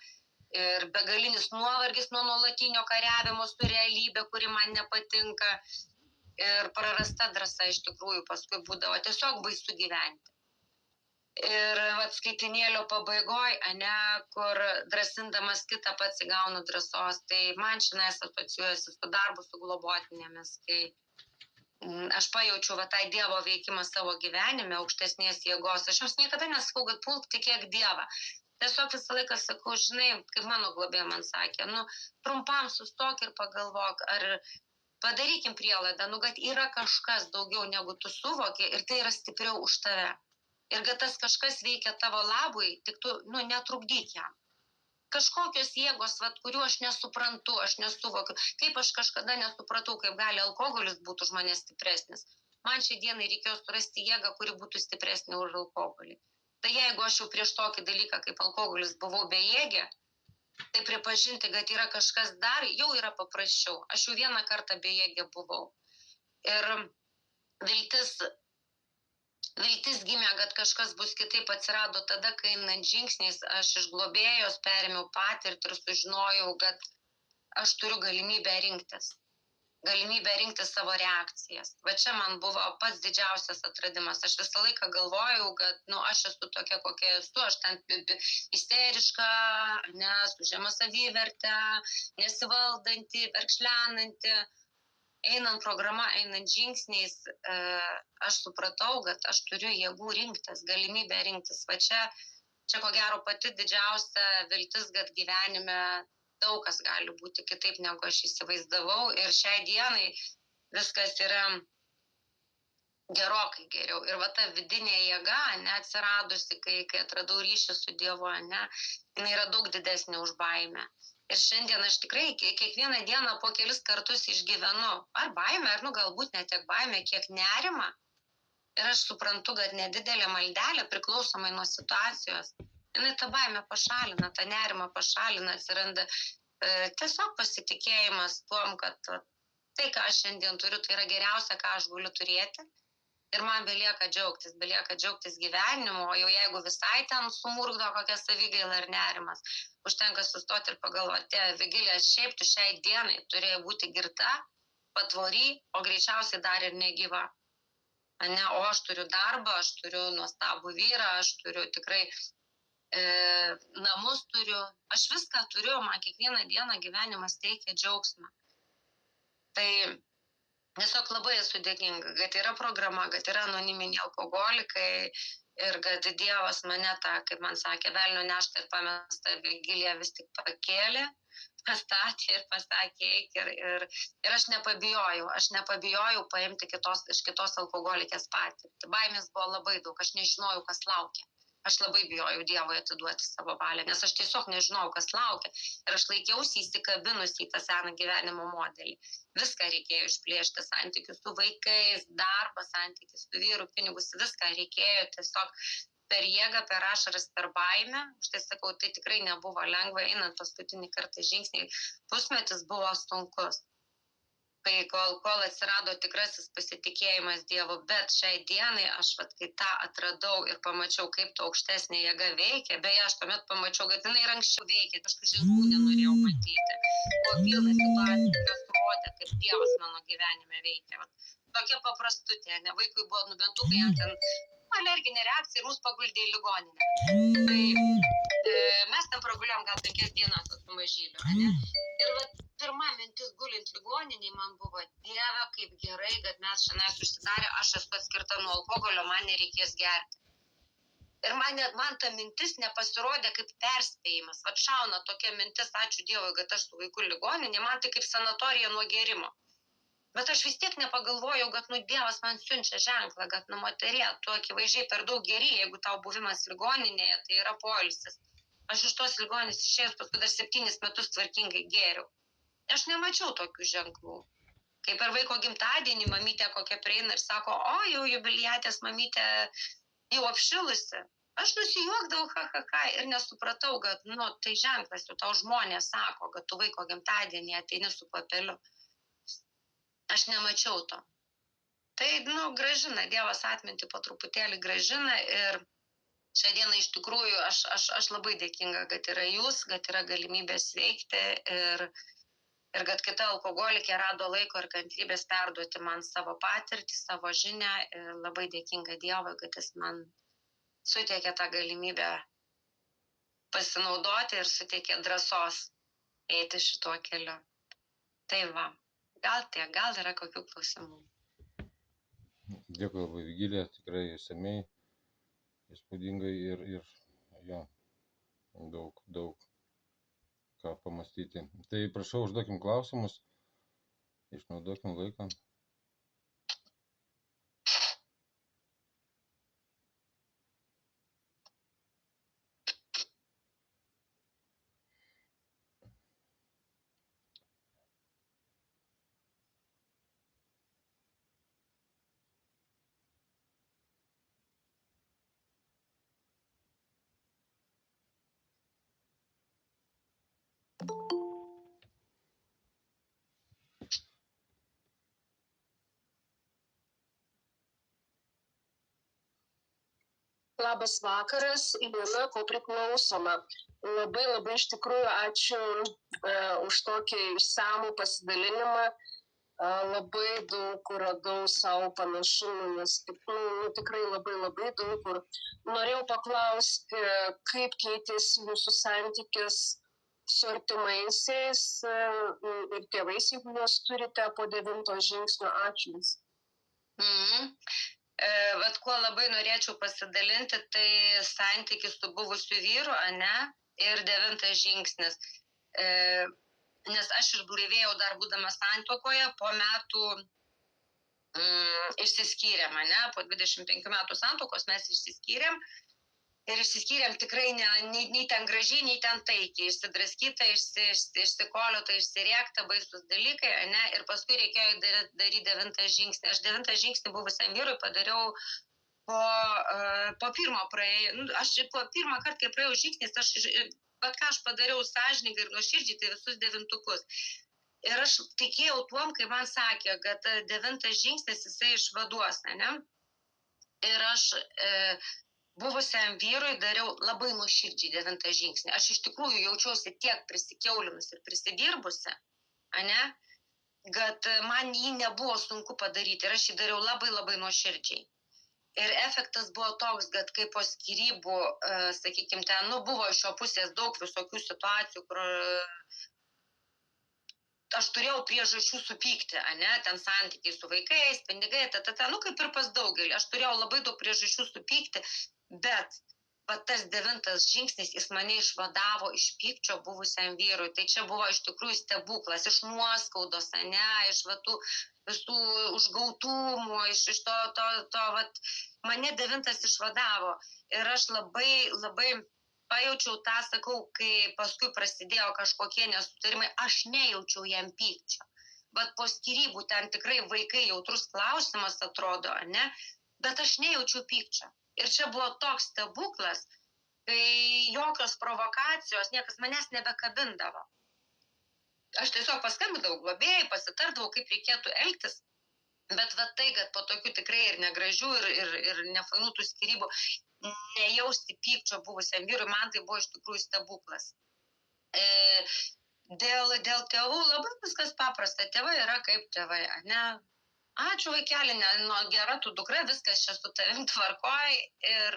ir begalinis nuovargis nuo nuolatinio kariavimo su realybė, kuri man nepatinka. Ir prarasta drąsa iš tikrųjų paskui būdavo tiesiog baisu gyventi. Ir skaitinėlio pabaigoj, kur drąsindamas kitą pats įgaunu drąsos, tai man šiandien asocijuojasi su darbu su globotinėmis, kai aš pajaučiu tą Dievo veikimą savo gyvenime, aukštesnės jėgos. Aš jums niekada nesakau, kad pulk tikėk Dievą. Tiesiog visą laiką sakau, žinai, kaip mano globėja man sakė, trumpam sustok ir pagalvok, ar padarykim prielaidą, kad yra kažkas daugiau negu tu suvoki ir tai yra stipriau už tave. Ir kad tas kažkas veikia tavo labui, tik tu, netrukdyk jam. Kažkokios jėgos, kurių aš nesuprantu, aš nesuvokiu. Kaip aš kažkada nesupratau, kaip gali alkoholis būti už mane stipresnis. Man šiai dienai reikėjo surasti jėgą, kuri būtų stipresnė už alkoholį. Tai jeigu aš jau prieš tokį dalyką kaip alkoholis buvau bejėgė, tai pripažinti, kad yra kažkas dar, jau yra paprasčiau. Aš jau vieną kartą bejėgė buvau. Ir viltis gimė, kad kažkas bus kitaip, atsirado tada, kai einant žingsniais aš iš globėjos perėmiau patirtį ir sužinojau, kad aš turiu galimybę rinktis savo reakcijas. Va čia man buvo pats didžiausias atradimas. Aš visą laiką galvojau, kad aš esu tokia, kokia esu, aš ten isteriška, su žema savivertė, nesivaldanti, verkšlenanti. Einant programa, einant žingsniais, aš supratau, kad aš turiu jėgų rinktis, galimybę rinktis. Va čia ko gero pati didžiausia viltis, kad gyvenime daug kas gali būti kitaip, negu aš įsivaizdavau. Ir šiai dienai viskas yra gerokai geriau. Ir ta vidinė jėga, atsiradusi, kai atradau ryšį su Dievu, jinai yra daug didesnė už baimę. Ir šiandien aš tikrai kiekvieną dieną po kelis kartus išgyvenu ar baimę, ar galbūt ne tiek baimę, kiek nerimą. Ir aš suprantu, kad nedidelė maldelė priklausomai nuo situacijos, jinai tą baimę pašalina, tą nerimą pašalina, atsiranda tiesiog pasitikėjimas tuom, kad tai, ką aš šiandien turiu, tai yra geriausia, ką aš galiu turėti. Ir man belieka džiaugtis gyvenimu, o jau jeigu visai ten sumurgdo kokia savigaila ir nerimas, užtenka sustoti ir pagalvoti, Vigilija, šiaip tu šiai dienai turėjai būti girta, patvory, o greičiausiai dar ir negyva. O aš turiu darbą, aš turiu nuostabų vyrą, aš turiu tikrai namus turiu, aš viską turiu, man kiekvieną dieną gyvenimas teikia džiaugsmą. Tai tiesiog labai esu dėkinga, kad yra programa, kad yra anoniminiai alkoholikai ir kad Dievas mane tą, kaip man sakė, velnio neštą ir pamestą Vigiliją vis tik pakėlė, pastatė ir pasakė eik ir aš nepabijojau paimti iš kitos alkoholikės patirtį. Baimės buvo labai daug, aš nežinojau, kas laukia. Aš labai bijojau Dievui atiduoti savo valią, nes aš tiesiog nežinojau, kas laukia. Ir aš laikiausi įsikabinusi į tą seną gyvenimo modelį. Viską reikėjo išplėšti, santykius su vaikais, darbą, santykius su vyru, pinigus, viską reikėjo tiesiog per jėgą, per ašaras, per baimę. Už tai sakau, tai tikrai nebuvo lengva, einant paskutinį kartą žingsniai. Pusmetis buvo sunkus. Tai kol atsirado tikrasis pasitikėjimas Dievu, bet šiai dienai aš kai tą atradau ir pamačiau, kaip to aukštesnė jėga veikia, beje, aš tuomet pamačiau, kad jinai ir anksčiau veikia, kažkokių ženklų nenorėjau matyti. Buvo pilna situacijų, kurios rodė, kaip Dievas mano gyvenime veikia. Tokia paprastutė, ne, vaikui buvo nubentukai, jam ten alerginė reakcija ir mus paguldė į ligoninę. Tai mes ten pragulėjom gal 5 dienas su mažyliu, ne? Ir pirma mintis gulint ligoniniai man buvo, Dieve, kaip gerai, kad mes šiandien užsidarė, aš esu atskirta nuo alkoholio, man nereikės gerti. Ir man ta mintis nepasirodė kaip perspėjimas. Atšauna tokia mintis, ačiū Dievui, kad aš su vaiku ligoninė, man tai kaip sanatorija nuo gėrimo. Bet aš vis tiek nepagalvojau, kad Dievas man siunčia ženklą, kad moterė, tu akivaizdžiai per daug geri, jeigu tau buvimas ligoninėje, tai yra poilsis. Aš iš tos ligoninės išėjus, paskui dar 7 metus tvarkingai gėriau. Aš nemačiau tokių ženklų. Kaip per vaiko gimtadienį mamytė kokia prieina ir sako, o jau jubiliatės mamytė jau apšilusi. Aš nusijuokdavau, ir nesupratau, kad, tai ženklas, jau tau žmonės sako, kad tu vaiko gimtadienį ateini su papeliu. Aš nemačiau to. Tai, gražina, Dievas atmintį po truputėlį gražina ir šią dieną iš tikrųjų aš labai dėkinga, kad yra jūs, kad yra galimybė sveikti ir kad kita alkoholikė rado laiko ir kantrybės perduoti man savo patirtį, savo žinią. Ir labai dėkinga Dievui, kad jis man suteikė tą galimybę pasinaudoti ir suteikė drąsos eiti šituo keliu. Tai va, gal yra kokių klausimų. Dėkui labai, Vigilija, tikrai išsamiai, įspūdingai ir jo, daug ką pamastyti. Tai prašau, užduokim klausimus, išnaudokim laiką. Labas vakaras, Ilona, kopriklausoma. Labai iš tikrųjų ačiū už tokį išsamų pasidalinimą. Labai daug radau savo panašumų, nes tikrai labai daug kur. Norėjau paklausti, kaip keitėsi jūsų santykis su artimaisiais ir tėvais, jeigu juos turite po 9 žingsnio. Ačiū. Vat kuo labai norėčiau pasidalinti, tai santykis su buvusiu vyru, ane, ir 9 žingsnis. Nes aš išblaivėjau dar būdama santuokoje, po metų išsiskyrėm, ane, po 25 metų santuokos mes išsiskyrėm. Ir išsiskyrėm tikrai nei ten gražiai, nei ten taikiai, išsidraskyta, išsikoliota, išsiriekta, baisus dalykai, ne, ir paskui reikėjo daryti 9 žingsnį. Aš 9 žingsnį buvusiam vyrui padariau po pirmo praėjimo, aš po pirmą kartą, kai praėjau žingsnis, bet ką aš padariau sąžiningai ir nuoširdžiai, tai visus 9. Ir aš tikėjau tuom, kai man sakė, kad 9 žingsnis jisai išvaduos, ne, ir aš buvusiam vyrui dariau labai nuoširdžiai 9 žingsnį. Aš iš tikrųjų jaučiausi tiek prisikeulinus ir prisidirbusi, ane, kad man jį nebuvo sunku padaryti ir aš jį dariau labai nuoširdžiai. Ir efektas buvo toks, kad kai po skyrybų, sakykime, ten, buvo iš jo pusės daug visokių situacijų, kur aš turėjau priežasčių supykti, ane, ten santykiai su vaikais, pinigai, kaip ir pas daugelį. Aš turėjau labai daug priežasčių supykti, bet tas 9 žingsnis, jis mane išvadavo iš pykčio buvusiam vyrui. Tai čia buvo iš tikrųjų stebuklas, iš nuoskaudos, ane, iš tų visų užgautumų, iš to, mane 9 išvadavo. Ir aš labai pajaučiau tą, sakau, kai paskui prasidėjo kažkokie nesutarimai, aš nejaučiau jam pykčio. Bet po skyrybų ten tikrai vaikai jautrus klausimas atrodo, ne, bet aš nejaučiau pykčio. Ir čia buvo toks stebuklas, kai jokios provokacijos, niekas manęs nebekabindavo. aš tiesiog paskambindavau globėjai, pasitardavau, kaip reikėtų elgtis. Bet va tai, kad po tokių tikrai ir negražių, ir nefainų tų skyrybų, nejausti pykčio buvusiam vyrui, man tai buvo iš tikrųjų stebuklas. Dėl tėvų labai viskas paprasta. Tėvai yra kaip tėvai, ne? Ačiū vaikeli, gera tu dukra, viskas čia su tavim tvarkoj ir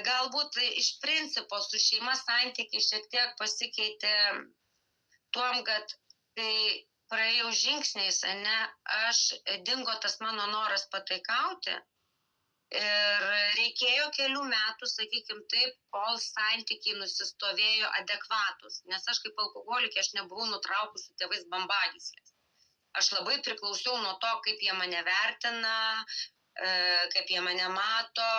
galbūt iš principo su šeima santykiai šiek tiek pasikeitė tuom, kad kai praėjau žingsniais, ne, dingo tas mano noras pataikauti ir reikėjo kelių metų, sakykim taip, kol santykiai nusistovėjo adekvatus, nes aš kaip alkoholikė, aš nebuvau nutraukusi su tėvais bambagyslės. Aš labai priklausiau nuo to, kaip jie mane vertina, kaip jie mane mato,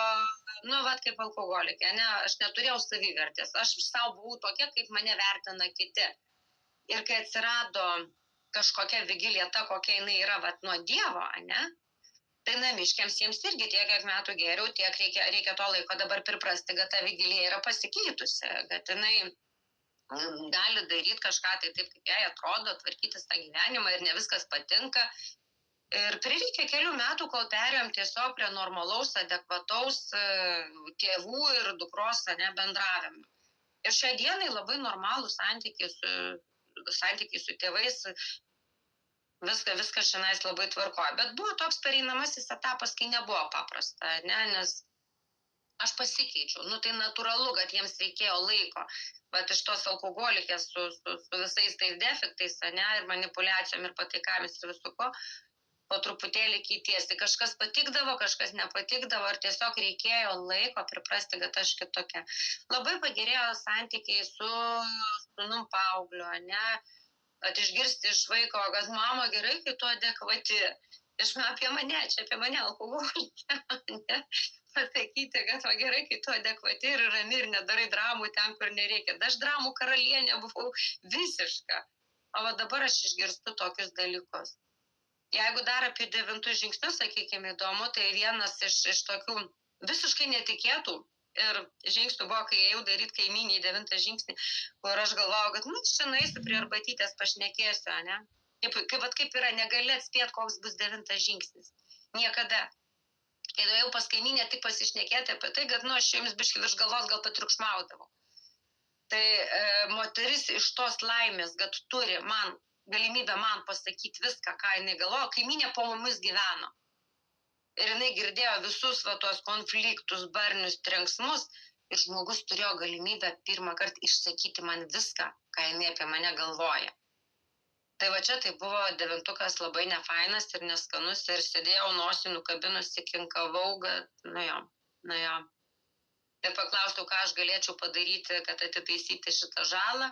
kaip alkoholikė, ne, aš neturėjau savivertės, aš savo buvau tokia, kaip mane vertina kiti. Ir kai atsirado kažkokia vigilija ta, kokia jinai yra nuo Dievo, ne, tai namiškiams jiems irgi tiek, kiek metų geriau, tiek reikia to laiko dabar priprasti, kad ta vigilija yra pasikeitusi, kad jinai gali daryti kažką tai taip, kaip jai atrodo, tvarkytis tą gyvenimą ir ne viskas patinka. Ir prireikė kelių metų, kol perėjom tiesiog prie normalaus, adekvataus tėvų ir dukros bendravimo. Ir šiai dienai labai normalų santykiai su tėvais, viskas šiandien labai tvarkoja. Bet buvo toks pereinamasis etapas, kai nebuvo paprasta, ne, nes aš pasikeičiau. Tai natūralu, kad jiems reikėjo laiko. Bet iš tos alkoholikės su visais tais defektais, ne, ir manipuliacijom, ir pataikavimis, ir visu ko, po truputėlį keitiesi. Kažkas patikdavo, kažkas nepatikdavo, ir tiesiog reikėjo laiko priprasti, kad aš kitokia. Labai pagerėjo santykiai su sūnum paaugliu, ne, kad išgirsti iš vaiko, kad mama gerai, kai tu adekvati. Apie mane alkoholikė, ne. Pasakyti, kad gerai, kai tu adekvati ir rami ir nedarai dramų ten, kur nereikia. Aš dramų karalienė buvau visiška. O dabar aš išgirstu tokius dalykus. Jeigu dar apie 9 žingsnius, sakykime, įdomu, tai vienas iš tokių visiškai netikėtų ir žingsnių buvo, kai ėjau daryti kaimynį 9 žingsnį, kur aš galvojau, kad čia nueisiu prie arbatytės, pašnekėsiu, ne? Kaip yra, negali atspėti, koks bus 9 žingsnis. Niekada. Kai ėjau pas kaimynę tik pasišnekėti apie tai, kad aš jums biškį virš galvos gal patriukšmaudavau. Tai moteris iš tos laimės, kad turi galimybę man pasakyti viską, ką jinai galvoja, kaimynė po mumis gyveno. Ir jinai girdėjo visus tuos konfliktus, barnius, trenksmus, ir žmogus turėjo galimybę pirmą kartą išsakyti man viską, ką jinai apie mane galvoja. Tai čia tai buvo 9 labai nefainas ir neskanus ir sėdėjau nosį nukabinusi, kinkavau, kad jo. Ir paklausiau, ką aš galėčiau padaryti, kad atitaisyti šitą žalą.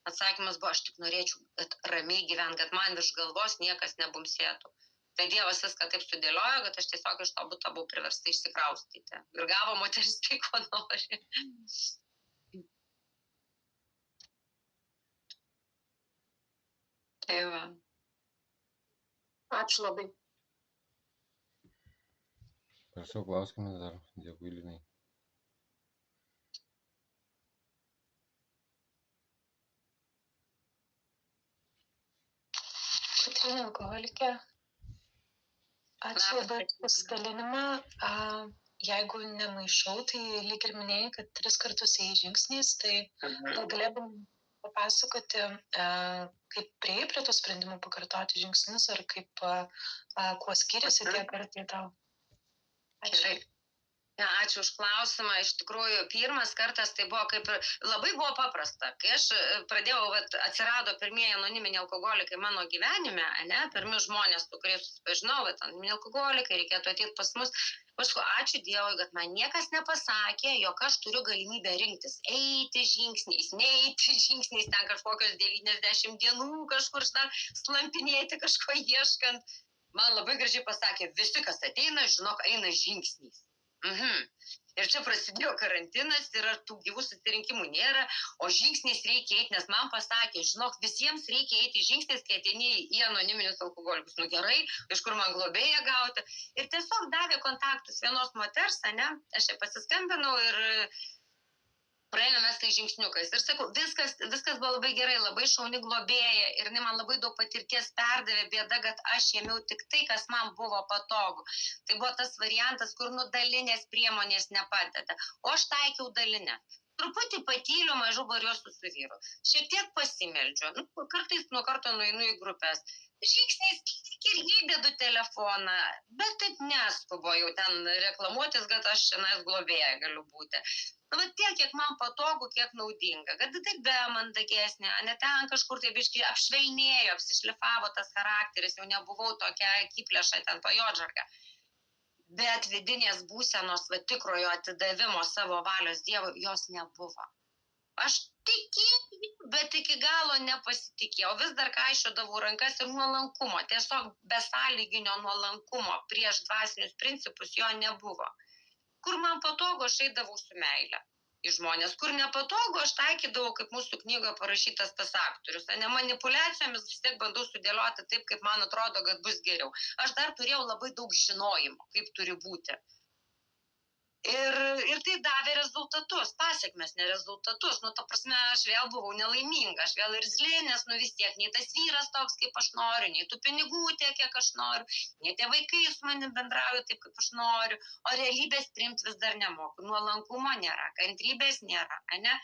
Atsakymas buvo, aš tik norėčiau, kad ramiai gyventi, kad man virš galvos niekas nebumsėtų. Tai Dievas viską taip sudėliojo, kad aš tiesiog iš to buto buvau priversta išsikraustyti. Ir gavo moteris tai, ko nori. Tai va. Ačiū labai. Prašau, klauskime dar. Dėkui, Linai. Kotryna alkoholikė. Ačiū labai pasidalinimą. Jeigu nemaišau, tai lyg ir minėjai, kad 3 kartus ėjai žingsniais, tai gal galėtum papasakoti, kaip priėjai prie tų sprendimų pakartoti žingsnius, ar kuo skiriasi tie kartai tau? Ačiū. Ačiū už klausimą. Iš tikrųjų, pirmas kartas tai buvo labai buvo paprasta. Kai aš pradėjau, atsirado pirmieji anoniminiai alkoholikai mano gyvenime, ne, pirmi žmonės, su kuriais susipažinau, anoniminiai alkoholikai, reikėtų ateiti pas mus. Aš ačiū Dievui, kad man niekas nepasakė, jog aš turiu galimybę rinktis, eiti žingsniais, neeiti žingsniais, ten kažkokios 90 dienų kažkur slampinėti, kažko ieškant. Man labai gražiai pasakė, visi, kas ateina, žinok, eina žingsniais. Ir čia prasidėjo karantinas ir tų gyvų susirinkimų nėra, o žingsniais reikia eiti, nes man pasakė, žinok, visiems reikia eiti žingsniais, kai ateini į anoniminius alkoholikus. Gerai, iš kur man globėją gauti. Ir tiesiog davė kontaktus vienos moters, ne, aš ją pasiskambinau ir praėjome mes tai žingsniukais. Ir sakau, viskas buvo labai gerai, labai šauni globėja ir jinai man labai daug patirties perdavė, bėda, kad aš ėmiau tik tai, kas man buvo patogu. Tai buvo tas variantas, kur dalinės priemonės nepadeda, o aš taikiau dalinę. Truputį patyliu, mažu bariuosi su vyru. Šiek tiek pasimeldžiu, kartais nuo karto nueinu į grupės. Žingsniais ir įdedu telefoną, bet taip neskubo jau ten reklamuotis, kad aš šiandien globėja galiu būti. Nu, tiek, kiek man patogu, kiek naudinga. Kad darbe mandagesnė, ne ten kažkur tai biškai apšvelnėjo, apsišlifavo tas charakteris, jau nebuvau tokia kyplėša ten pajodžarka. Bet vidinės būsenos, tikrojo atidavimo savo valios Dievui, jos nebuvo. Aš tikėjau, bet iki galo nepasitikėjau. Vis dar kaišiodavau rankas ir nuolankumo, tiesiog besąlyginio nuolankumo prieš dvasinius principus jo nebuvo. Kur man patogu, aš eidavau su meile į žmonės. Kur nepatogu, aš taikydavau, kaip mūsų knygoje parašytas tas aktorius. Ne manipuliacijomis vis tiek bandau sudėlioti taip, kaip man atrodo, kad bus geriau. Aš dar turėjau labai daug žinojimo, kaip turi būti. Ir tai davė rezultatus, pasiekmes, ne rezultatus. Ta prasme, aš vėl buvau nelaiminga, aš vėl irzli, nes vis tiek nei tas vyras toks, kaip aš noriu, nei tų pinigų tiek, kiek aš noriu, nei tie vaikai su manim bendrauja taip, kaip aš noriu, o realybės priimti vis dar nemoku. Nuolankumo nėra, kantrybės nėra, ne?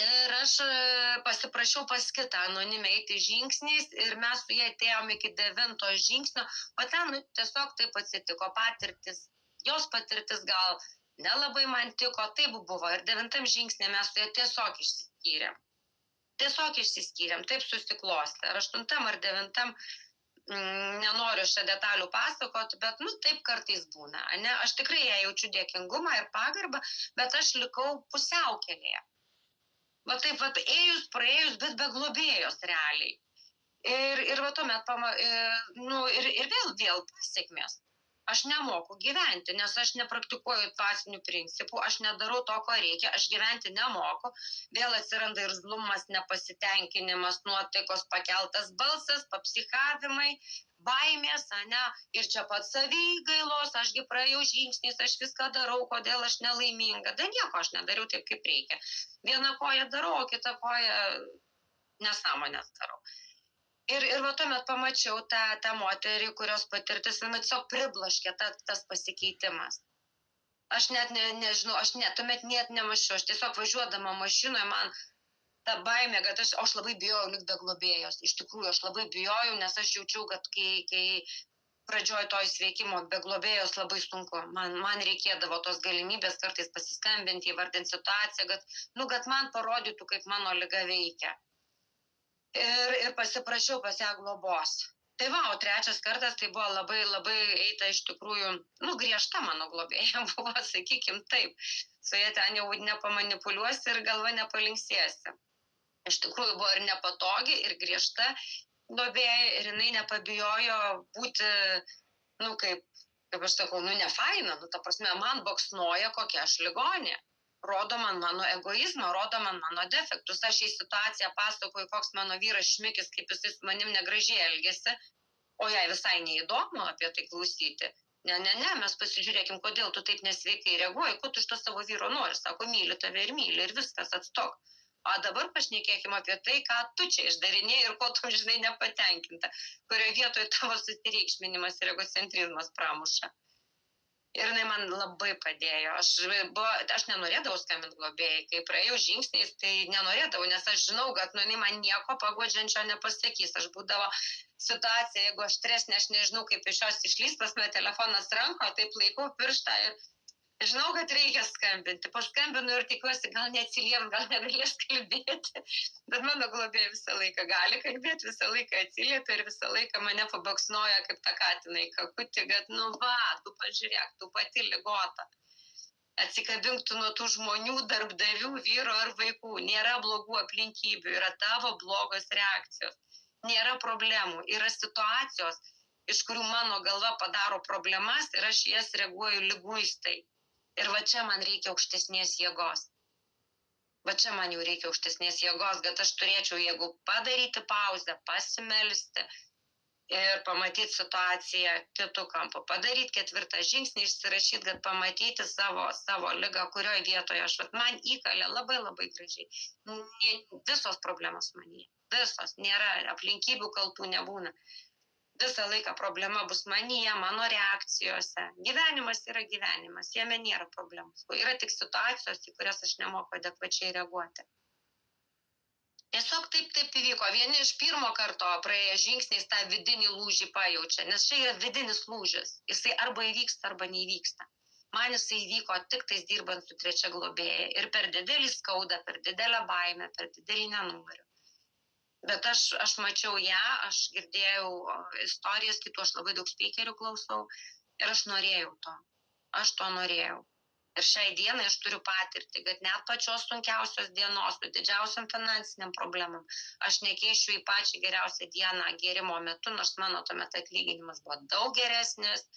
Ir aš pasiprašiau pas kitą anonimę eiti žingsniais ir mes su jie atėjom iki 9 žingsnio, o ten tiesiog taip atsitiko patirtis. Jos patirtis gal nelabai man tiko, taip buvo. Ir 9 žingsnė mes su jie tiesiog išsiskyrėm, taip susiklostė. Ir 8 ar 9, nenoriu šią detalių pasakoti, bet taip kartais būna. Ne? Aš tikrai ją jaučiu dėkingumą ir pagarbą, bet aš likau pusiaukelėje. Taip, ėjus, praėjus, bet be globėjos realiai. Ir tuomet, ir vėl pasiekmės. Aš nemoku gyventi, nes aš nepraktikuoju dvasinių principų, aš nedarau to, ko reikia, aš gyventi nemoku. Vėl atsiranda irzlumas, nepasitenkinimas, nuotaikos, pakeltas balsas, papsichavimai, baimės, ne? Ir čia pat savigailos, ašgi praėjau žingsniais, aš viską darau, kodėl aš nelaiminga. Da nieko aš nedariau taip, kaip reikia. Vieną koją darau, o kitą koją nesąmonės darau. Ir tuomet pamačiau tą moterį, kurios patirtis, tiesiog priblaškė tas pasikeitimas. Aš net nežinau, tuomet net nemačiau, aš tiesiog važiuodama mašinoje, man ta baimė, kad aš labai bijojau likti be globėjos. Iš tikrųjų, aš labai bijojau, nes aš jaučiau, kad kai pradžioj to įsveikimo be globėjos labai sunku. Man reikėdavo tos galimybės kartais pasiskambinti, įvardinti situaciją, kad man parodytų, kaip mano liga veikia. Ir pasiprašiau pas ją globos. Tai o 3 kartas tai buvo labai, labai eita iš tikrųjų, griežta mano globėja buvo, sakykim taip. Su jie ten jau nepamanipuliuosi ir galva nepalinksėsi. Iš tikrųjų buvo ir nepatogi, ir griežta globėja, ir jinai nepabijojo būti, kaip aš sakau, nefaina, ta prasme, man baksnoja, kokia aš ligonė. Rodo man mano egoizmą, rodo man mano defektus. Aš į situaciją pasakoju, koks mano vyras šmikis, kaip jisai su manim negražiai elgėsi, o jai visai neįdomu apie tai klausyti. Ne, mes pasižiūrėkim, kodėl tu taip nesveikai reaguoji, ko tu iš to savo vyro nori. Sako, myli tave ir myli, ir viskas, atstok. O dabar pašnekėkim apie tai, ką tu čia išdarinėjai ir ko tu, žinai, nepatenkinta, kurioje vietoje tavo susireikšminimas ir egocentrizmas pramuša. Ir jinai man labai padėjo. Aš nenorėdavau skambinti globėjai. Kai praėjau žingsniais, tai nenorėdavau, nes aš žinau, kad jinai man nieko paguodžiančio nepasakys. Aš būdavo situacija, jeigu aštresnė, aš nežinau, kaip iš jos išlys, pas mane telefonas ranko, taip laikau pirštą ir žinau, kad reikia skambinti. Paskambinu ir tikiuosi, gal neatsilieps, gal negalės kalbėti. Bet mano globėjai visą laiką gali kalbėti, visą laiką atsiliepia ir visą laiką mane pabaksnoja kaip tą katiną į kakutį, kad tu pažiūrėk, tu pati ligota. Atsikabink tu nuo tų žmonių, darbdavių, vyro ar vaikų. Nėra blogų aplinkybių, yra tavo blogos reakcijos. Nėra problemų, yra situacijos, iš kurių mano galva padaro problemas ir aš jas reaguoju liguistai. Ir va čia man reikia aukštesnės jėgos. Va čia man jau reikia aukštesnės jėgos, kad aš turėčiau jėgų padaryti pauzę, pasimelsti ir pamatyti situaciją kitų kampų. Padaryti 4. žingsnį, išsirašyti, kad pamatyti savo ligą, kurioje vietoje aš. Man įkalė labai labai gražiai. Visos problemos manyje. Visos. Nėra aplinkybių kaltų, nebūna. Visą laiką problema bus manyje, mano reakcijose. Gyvenimas yra gyvenimas, jame nėra problemos. Yra tik situacijos, į kurias aš nemoku adekvačiai reaguoti. Tiesiog taip įvyko. Vieni iš pirmo karto praėję žingsniais tą vidinį lūžį pajaučia, nes čia yra vidinis lūžis. Jisai arba įvyksta, arba neįvyksta. Man jisai įvyko tik tais dirbant su 3 globėja. Ir per didelį skaudą, per didelę baimę, per didelį nenumarių. Bet aš mačiau ją, aš girdėjau istorijas kitų, aš labai daug speakerių klausau ir aš norėjau to. Aš to norėjau. Ir šiai dienai aš turiu patirtį, kad net pačios sunkiausios dienos, su didžiausiam finansiniam problemam, aš nekeičiu į pačią geriausią dieną gėrimo metu, nors mano tuomet atlyginimas buvo daug geresnis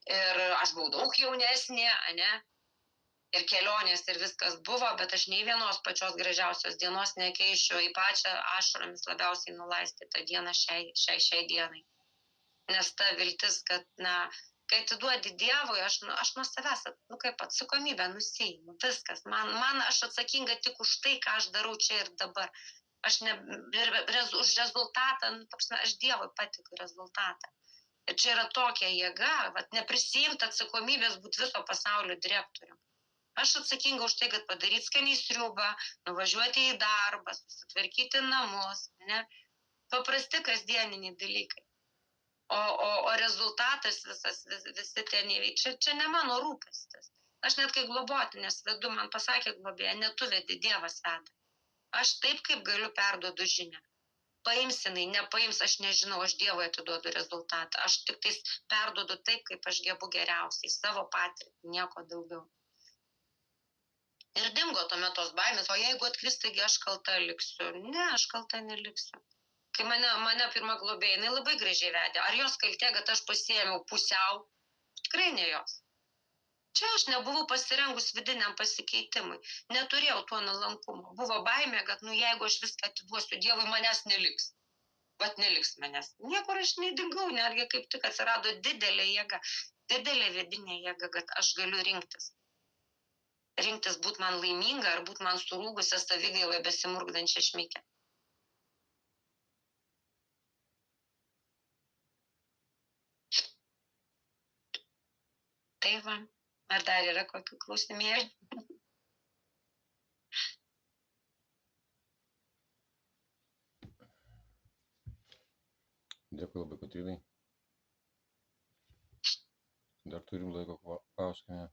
ir aš buvau daug jaunesnė, ne? Ir kelionės ir viskas buvo, bet aš nei vienos pačios gražiausios dienos nekeičiu į pačią ašaromis labiausiai nulaistytą dieną šiai dienai. Nes ta viltis, kad, kai atiduodi Dievui, aš nuo savęs, kaip atsakomybę nusiimu, viskas. Man aš atsakinga tik už tai, ką aš darau čia ir dabar. Aš už rezultatą, aš Dievui patikiu rezultatą. Ir čia yra tokia jėga, neprisiimti atsakomybės būti viso pasaulio direktorium. Aš atsakinga už tai, kad padaryti skaniai sriubą, nuvažiuoti į darbą, susitvarkyti namus, ne? Paprasti kasdieniniai dalykai. O rezultatas visi ten įveikia. Čia ne mano rūpestis. Aš net kai globotinės vedu, man pasakė globėja, ne tu vedi, Dievas veda. Aš taip, kaip galiu, perduodu žinią. Paims jinai, nepaims, aš nežinau, aš Dievui atiduodu rezultatą. Aš tik tais perduodu taip, kaip aš gebu geriausiai, savo patirtį, nieko daugiau. Ir dingo tuomet tos baimės, o jeigu atkris, taigi aš kalta liksiu. Ne, aš kalta neliksiu. Kai mane pirma globėja, jinai labai gražiai vedė. Ar jos kaltė, kad aš pasiėmiau pusiau? Tikrai ne jos. Čia aš nebuvau pasirengus vidiniam pasikeitimui. Neturėjau tuo nuolankumo. Buvo baimė, kad jeigu aš viską atiduosiu Dievui, manęs neliks. Neliks manęs. Niekur aš nedingau, netgi kaip tik atsirado didelė jėga. Didelė vidinė jėga, kad aš galiu rinktis. Rinktis būt man laiminga ar būt man surūgusią savigailą besimurgdančią šmikę. Tai va, ar dar yra kokių klausimėlių? Dėkui labai, Kotrynai. Dar turim laiko klausimą.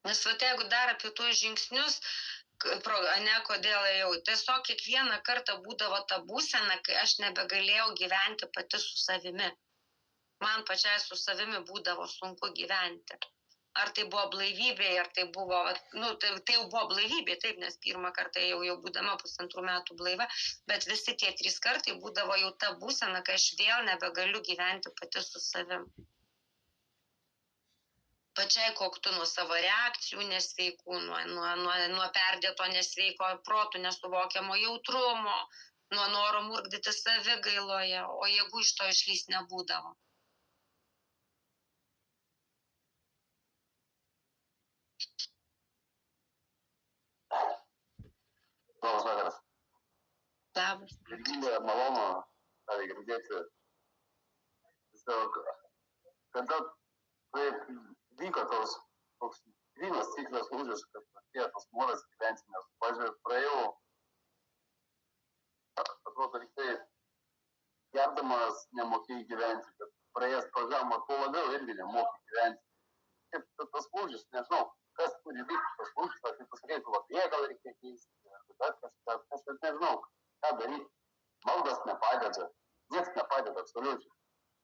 Nes jeigu dar apie tuos žingsnius, kodėl ėjau, tiesiog kiekvieną kartą būdavo ta būsena, kai aš nebegalėjau gyventi pati su savimi. Man pačiai su savimi būdavo sunku gyventi. Ar tai buvo blaivybė, ar tai buvo, tai jau buvo blaivybė, taip, nes pirmą kartą jau būdama 1,5 metų blaiva, bet visi tie 3 kartai būdavo jau ta būsena, kai aš vėl nebegaliu gyventi pati su savim. Pačiai koktu nuo savo reakcijų nesveikų, nuo perdėto nesveiko protų nesuvokiamo jautrumo, nuo noro murkdyti savigailoje, o jeigu iš to išlys nebūdavo. Labas vakaras. Labas. Virginija, malonu tave girdėti. Kada vyko toks grynas ciklas lūžis, kad atėjo tas noras gyventi, nes praėjau, atrodo, lyg tai gerdamas nemokėjai gyventi, bet praėjęs programą kuo labiau irgi nemokėjai gyventi. Kaip tas lūžis, nežinau, kas turi vykti tas lūžis, ar kaip pasakai, globėją gal reikia keisti, ar kažkas, nežinau, ką daryti. Maldas nepadeda, nieks nepadeda absoliučiai.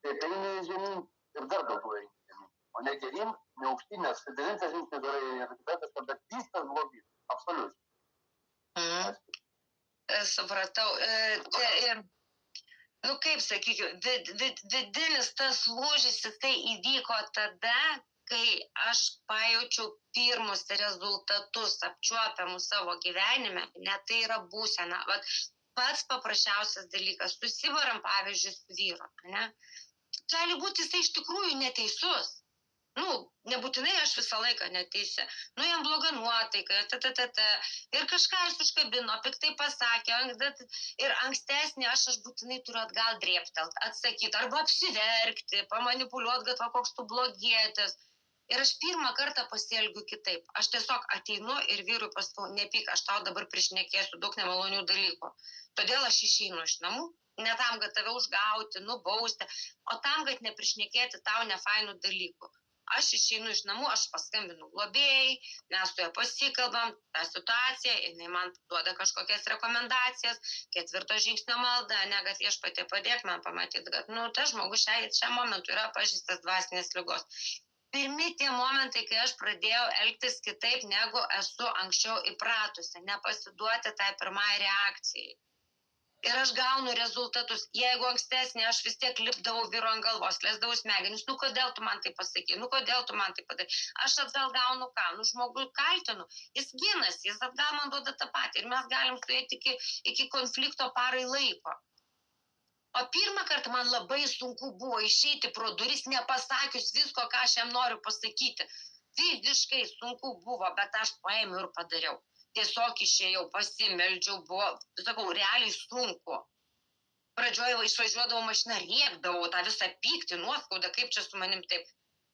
Tai eini žemyn ir dar daugiau eini žemyn. O ne geryn, ne aukštyn, nes 9 žingsnį darai ir kitas, bet viskas blogis, absoliučiai. Supratau. Kaip sakykime, vidinis tas lūžis, tai įvyko tada, kai aš pajaučiau pirmus rezultatus apčiuopiamus savo gyvenime, net tai yra būsena. Vat pats paprasčiausias dalykas, susivaram pavyzdžiui su vyru, ne? Gali būti jisai iš tikrųjų neteisus. Nebūtinai aš visą laiką neteisė. Jam bloga nuotaika, ir kažką jis užkabino, piktai pasakė, ir ankstesnį aš būtinai turiu atgal drėptelt, atsakyti, arba apsiverkti, pamanipuliuoti, kad koks tu blogietis. Ir aš pirmą kartą pasielgiu kitaip. Aš tiesiog ateinu ir vyrui pasakau, nepyk, aš tau dabar prišnekėsiu daug nemalonių dalykų. Todėl aš išeinu iš namų, ne tam, kad tave užgauti, nubausti, o tam, kad neprišnekėti tau nefainų dalykų. Aš išeinu iš namų, aš paskambinu globėjai, mes su ja pasikalbam, tą situaciją, jinai man duoda kažkokias rekomendacijas, 4 žingsnio malda, ne, kad viešpatie padėk man pamatyti, kad, tas žmogus šiam momentu yra pažįstas dvasinės ligos. Pirmi tie momentai, kai aš pradėjau elgtis kitaip, negu esu anksčiau įpratusi, nepasiduoti tai pirmai reakcijai. Ir aš gaunu rezultatus. Jeigu ankstesnį aš vis tiek lipdavau vyro ant galvos, lesdavau smegenis, kodėl tu man tai pasakei, kodėl tu man tai padarai. Aš atgal gaunu ką? Žmogų kaltinu. Jis ginasi, jis atgal man duoda tą patį. Ir mes galim suėti iki konflikto parai laiko. O pirmą kartą man labai sunku buvo išeiti pro duris, nepasakius visko, ką aš jam noriu pasakyti. Fiziškai sunku buvo, bet aš paėmiau ir padariau. Tiesiog išėjau, pasimeldžiau, buvo, sakau, realiai sunku. Pradžioje išvažiuodavau mašiną, rėkdavau tą visą pyktį, nuoskaudą, kaip čia su manim taip.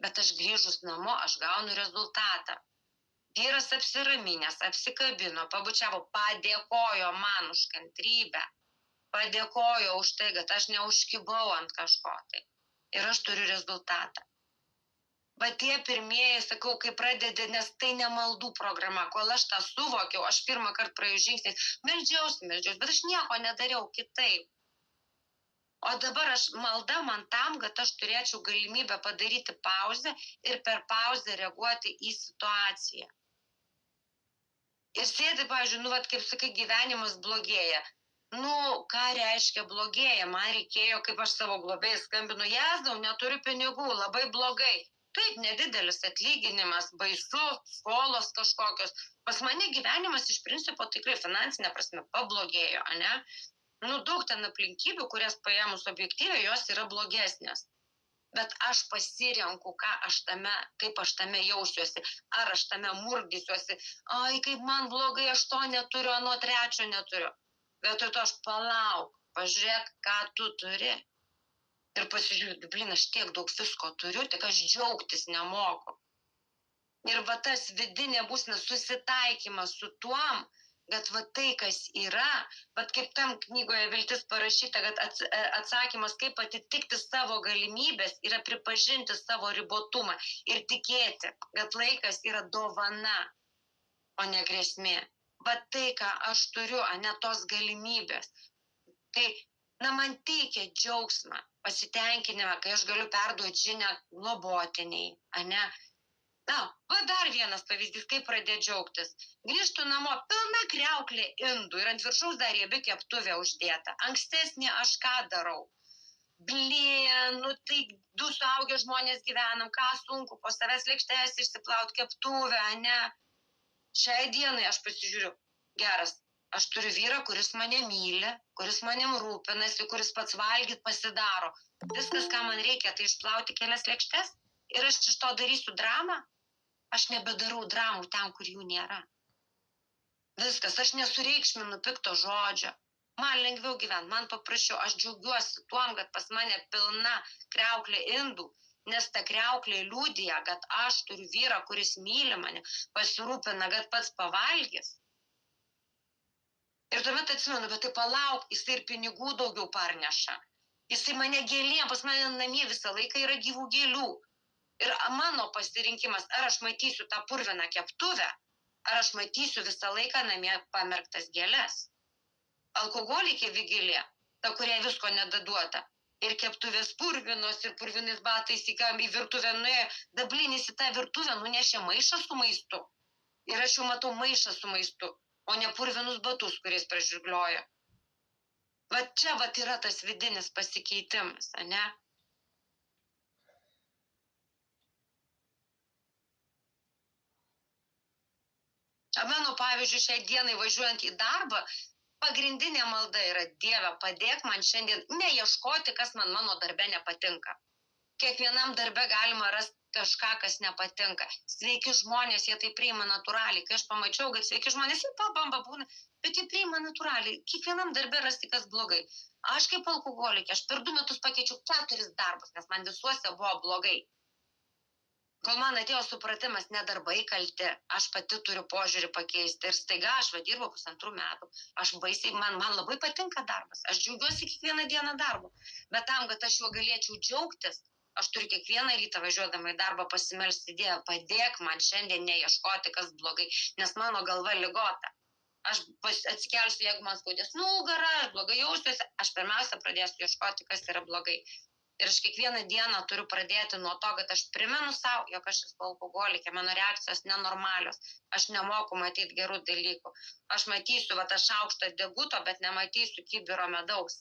Bet aš grįžus namo, aš gaunu rezultatą. Vyras apsiraminęs, apsikabino, pabučiavo, padėkojo man už kantrybę. Padėkojo už tai, kad aš neužkibau ant kažko tai. Ir aš turiu rezultatą. Bet tie pirmieji, sakau, kai pradedi, nes tai ne maldų programa, kol aš tą suvokiau, aš pirmą kartą praėjau žingsnį, meldžiausi, bet aš nieko nedariau kitaip. O dabar malda man tam, kad aš turėčiau galimybę padaryti pauzę ir per reaguoti į situaciją. Ir sėdi, pavyzdžiui, kaip sakai, gyvenimas blogėja. Ką reiškia blogėja? Man reikėjo, kaip aš savo globėjai skambinu, Jėzau, neturiu pinigų, labai blogai. Taip, nedidelis atlyginimas, baisu, skolos kažkokios. Pas mane gyvenimas iš principo tikrai finansinė prasme pablogėjo, ne? Daug ten aplinkybių, kurias paėmus objektyviai, jos yra blogesnės. Bet aš pasirenku, kaip aš tame jausiuosi, ar aš tame murdysiuosi, kaip man blogai, aš to neturiu, ano trečio neturiu. Vietoj to aš palauk, pažiūrėk, ką tu turi. Ir pasižiūrėjau, aš tiek daug visko turiu, tik aš džiaugtis nemoku. Ir tas vidinė būsena susitaikymas su tuom, kad tai, kas yra, kaip tam knygoje Viltis parašyta, kad atsakymas, kaip atitikti savo galimybės, yra pripažinti savo ribotumą ir tikėti, kad laikas yra dovana, o ne grėsmė. Tai, ką aš turiu, ne tos galimybės. Tai man teikia džiaugsmą, pasitenkinimą, kai aš galiu perduoti žinią globotiniai, ane? Dar vienas pavyzdys, kaip pradėti džiaugtis. Grįžtu namo, pilna kriauklė indų ir ant viršaus dar riebi keptuvė uždėta. Ankstesnį aš ką darau? Tai 2 suaugę žmonės gyvenam, ką sunku, po savęs lėkštės išsiplaut keptuvę, ane? Šiai dienai aš pasižiūriu, geras. Aš turiu vyrą, kuris mane myli, kuris manim rūpinasi, kuris pats valgyt pasidaro. Viskas, ką man reikia, tai išplauti kelias lėkštes ir aš iš to darysiu dramą. Aš nebedarau dramų ten, kur jų nėra. Viskas, aš nesureikšminu pikto žodžio. Man lengviau gyventi, man paprasčiau. Aš džiaugiuosi tuom, kad pas mane pilna kriauklė indų, nes ta kriauklė liudija, kad aš turiu vyrą, kuris myli mane, pasirūpina, kad pats pavalgys. Ir tuomet atsimenu, bet tai palauk, jisai ir pinigų daugiau parneša. Jisai mane gėlėm, pas mane namie visą laiką yra gyvų gėlių. Ir mano pasirinkimas, ar aš matysiu tą purviną keptuvę, ar aš matysiu visą laiką namie pamerktas gėles. Alkoholikė vigilė, ta, kuriai visko nedaduota. Ir keptuvės purvinos, ir purvinais batais į virtuvę nuėjo. Dablinis į tą virtuvę nunešė maišą su maistu. Ir aš jau matau maišą su maistu, o ne purvinus batus, kuriais pražirgliojo. Čia yra tas vidinis pasikeitimas, ne? Mano, pavyzdžiui, šiai dienai važiuojant į darbą, pagrindinė malda yra Dieve, padėk man šiandien neieškoti, kas man mano darbe nepatinka. Kiekvienam darbe galima rasti kažką, kas nepatinka. Sveiki žmonės, jie tai priima natūraliai. Kai aš pamačiau, kad sveiki žmonės, jie pabamba būna, bet jie priima natūraliai. Kiekvienam darbe rasti, kas blogai. Aš kaip alkoholikė, aš per 2 metus pakeičiau 4 darbus, nes man visuose buvo blogai. Kol man atėjo supratimas, ne darbai kalti, aš pati turiu požiūrį pakeisti. Ir staiga aš dirbau 1,5 metų. Aš baisiai, man labai patinka darbas. Aš džiaugiuosi kiekvieną dieną darbu. Bet tam, kad aš juo galėčiau džiaugtis, aš turiu kiekvieną rytą važiuodama į darbą pasimelsti Dievą, padėk man šiandien neieškoti, kas blogai, nes mano galva ligota. Aš atsikelsiu, jeigu man skaudės nugarą, aš blogai jausiuosi, aš pirmiausia pradėsiu ieškoti, kas yra blogai. Ir aš kiekvieną dieną turiu pradėti nuo to, kad aš primenu savo, jog aš esu alkoholikė, mano reakcijos nenormalios, aš nemoku matyti gerų dalykų. Aš matysiu tą šaukštą deguto, bet nematysiu kibiro medaus.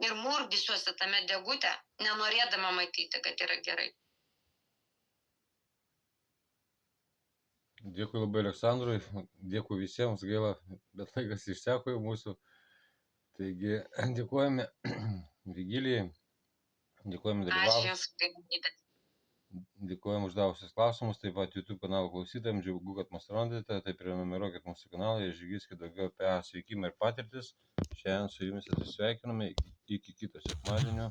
Ir murdysiuosi tame degute, nenorėdama matyti, kad yra gerai. Dėkui labai Aleksandrui, dėkui visiems, gaila, bet laikas išseko jau mūsų. Taigi dėkojame Vigilijai, dėkojame Ačiū dalyvavus, Jums už galimybę. dėkojame uždavusius klausimus, taip pat YouTube kanalo klausytojams, džiaugu, kad mus randate, tai prenumeruokit mūsų kanalą ir išgirskite daugiau apie sveikimą ir patirtis. Šiandien su jumis atsisveikiname, iki kito sekmadienio.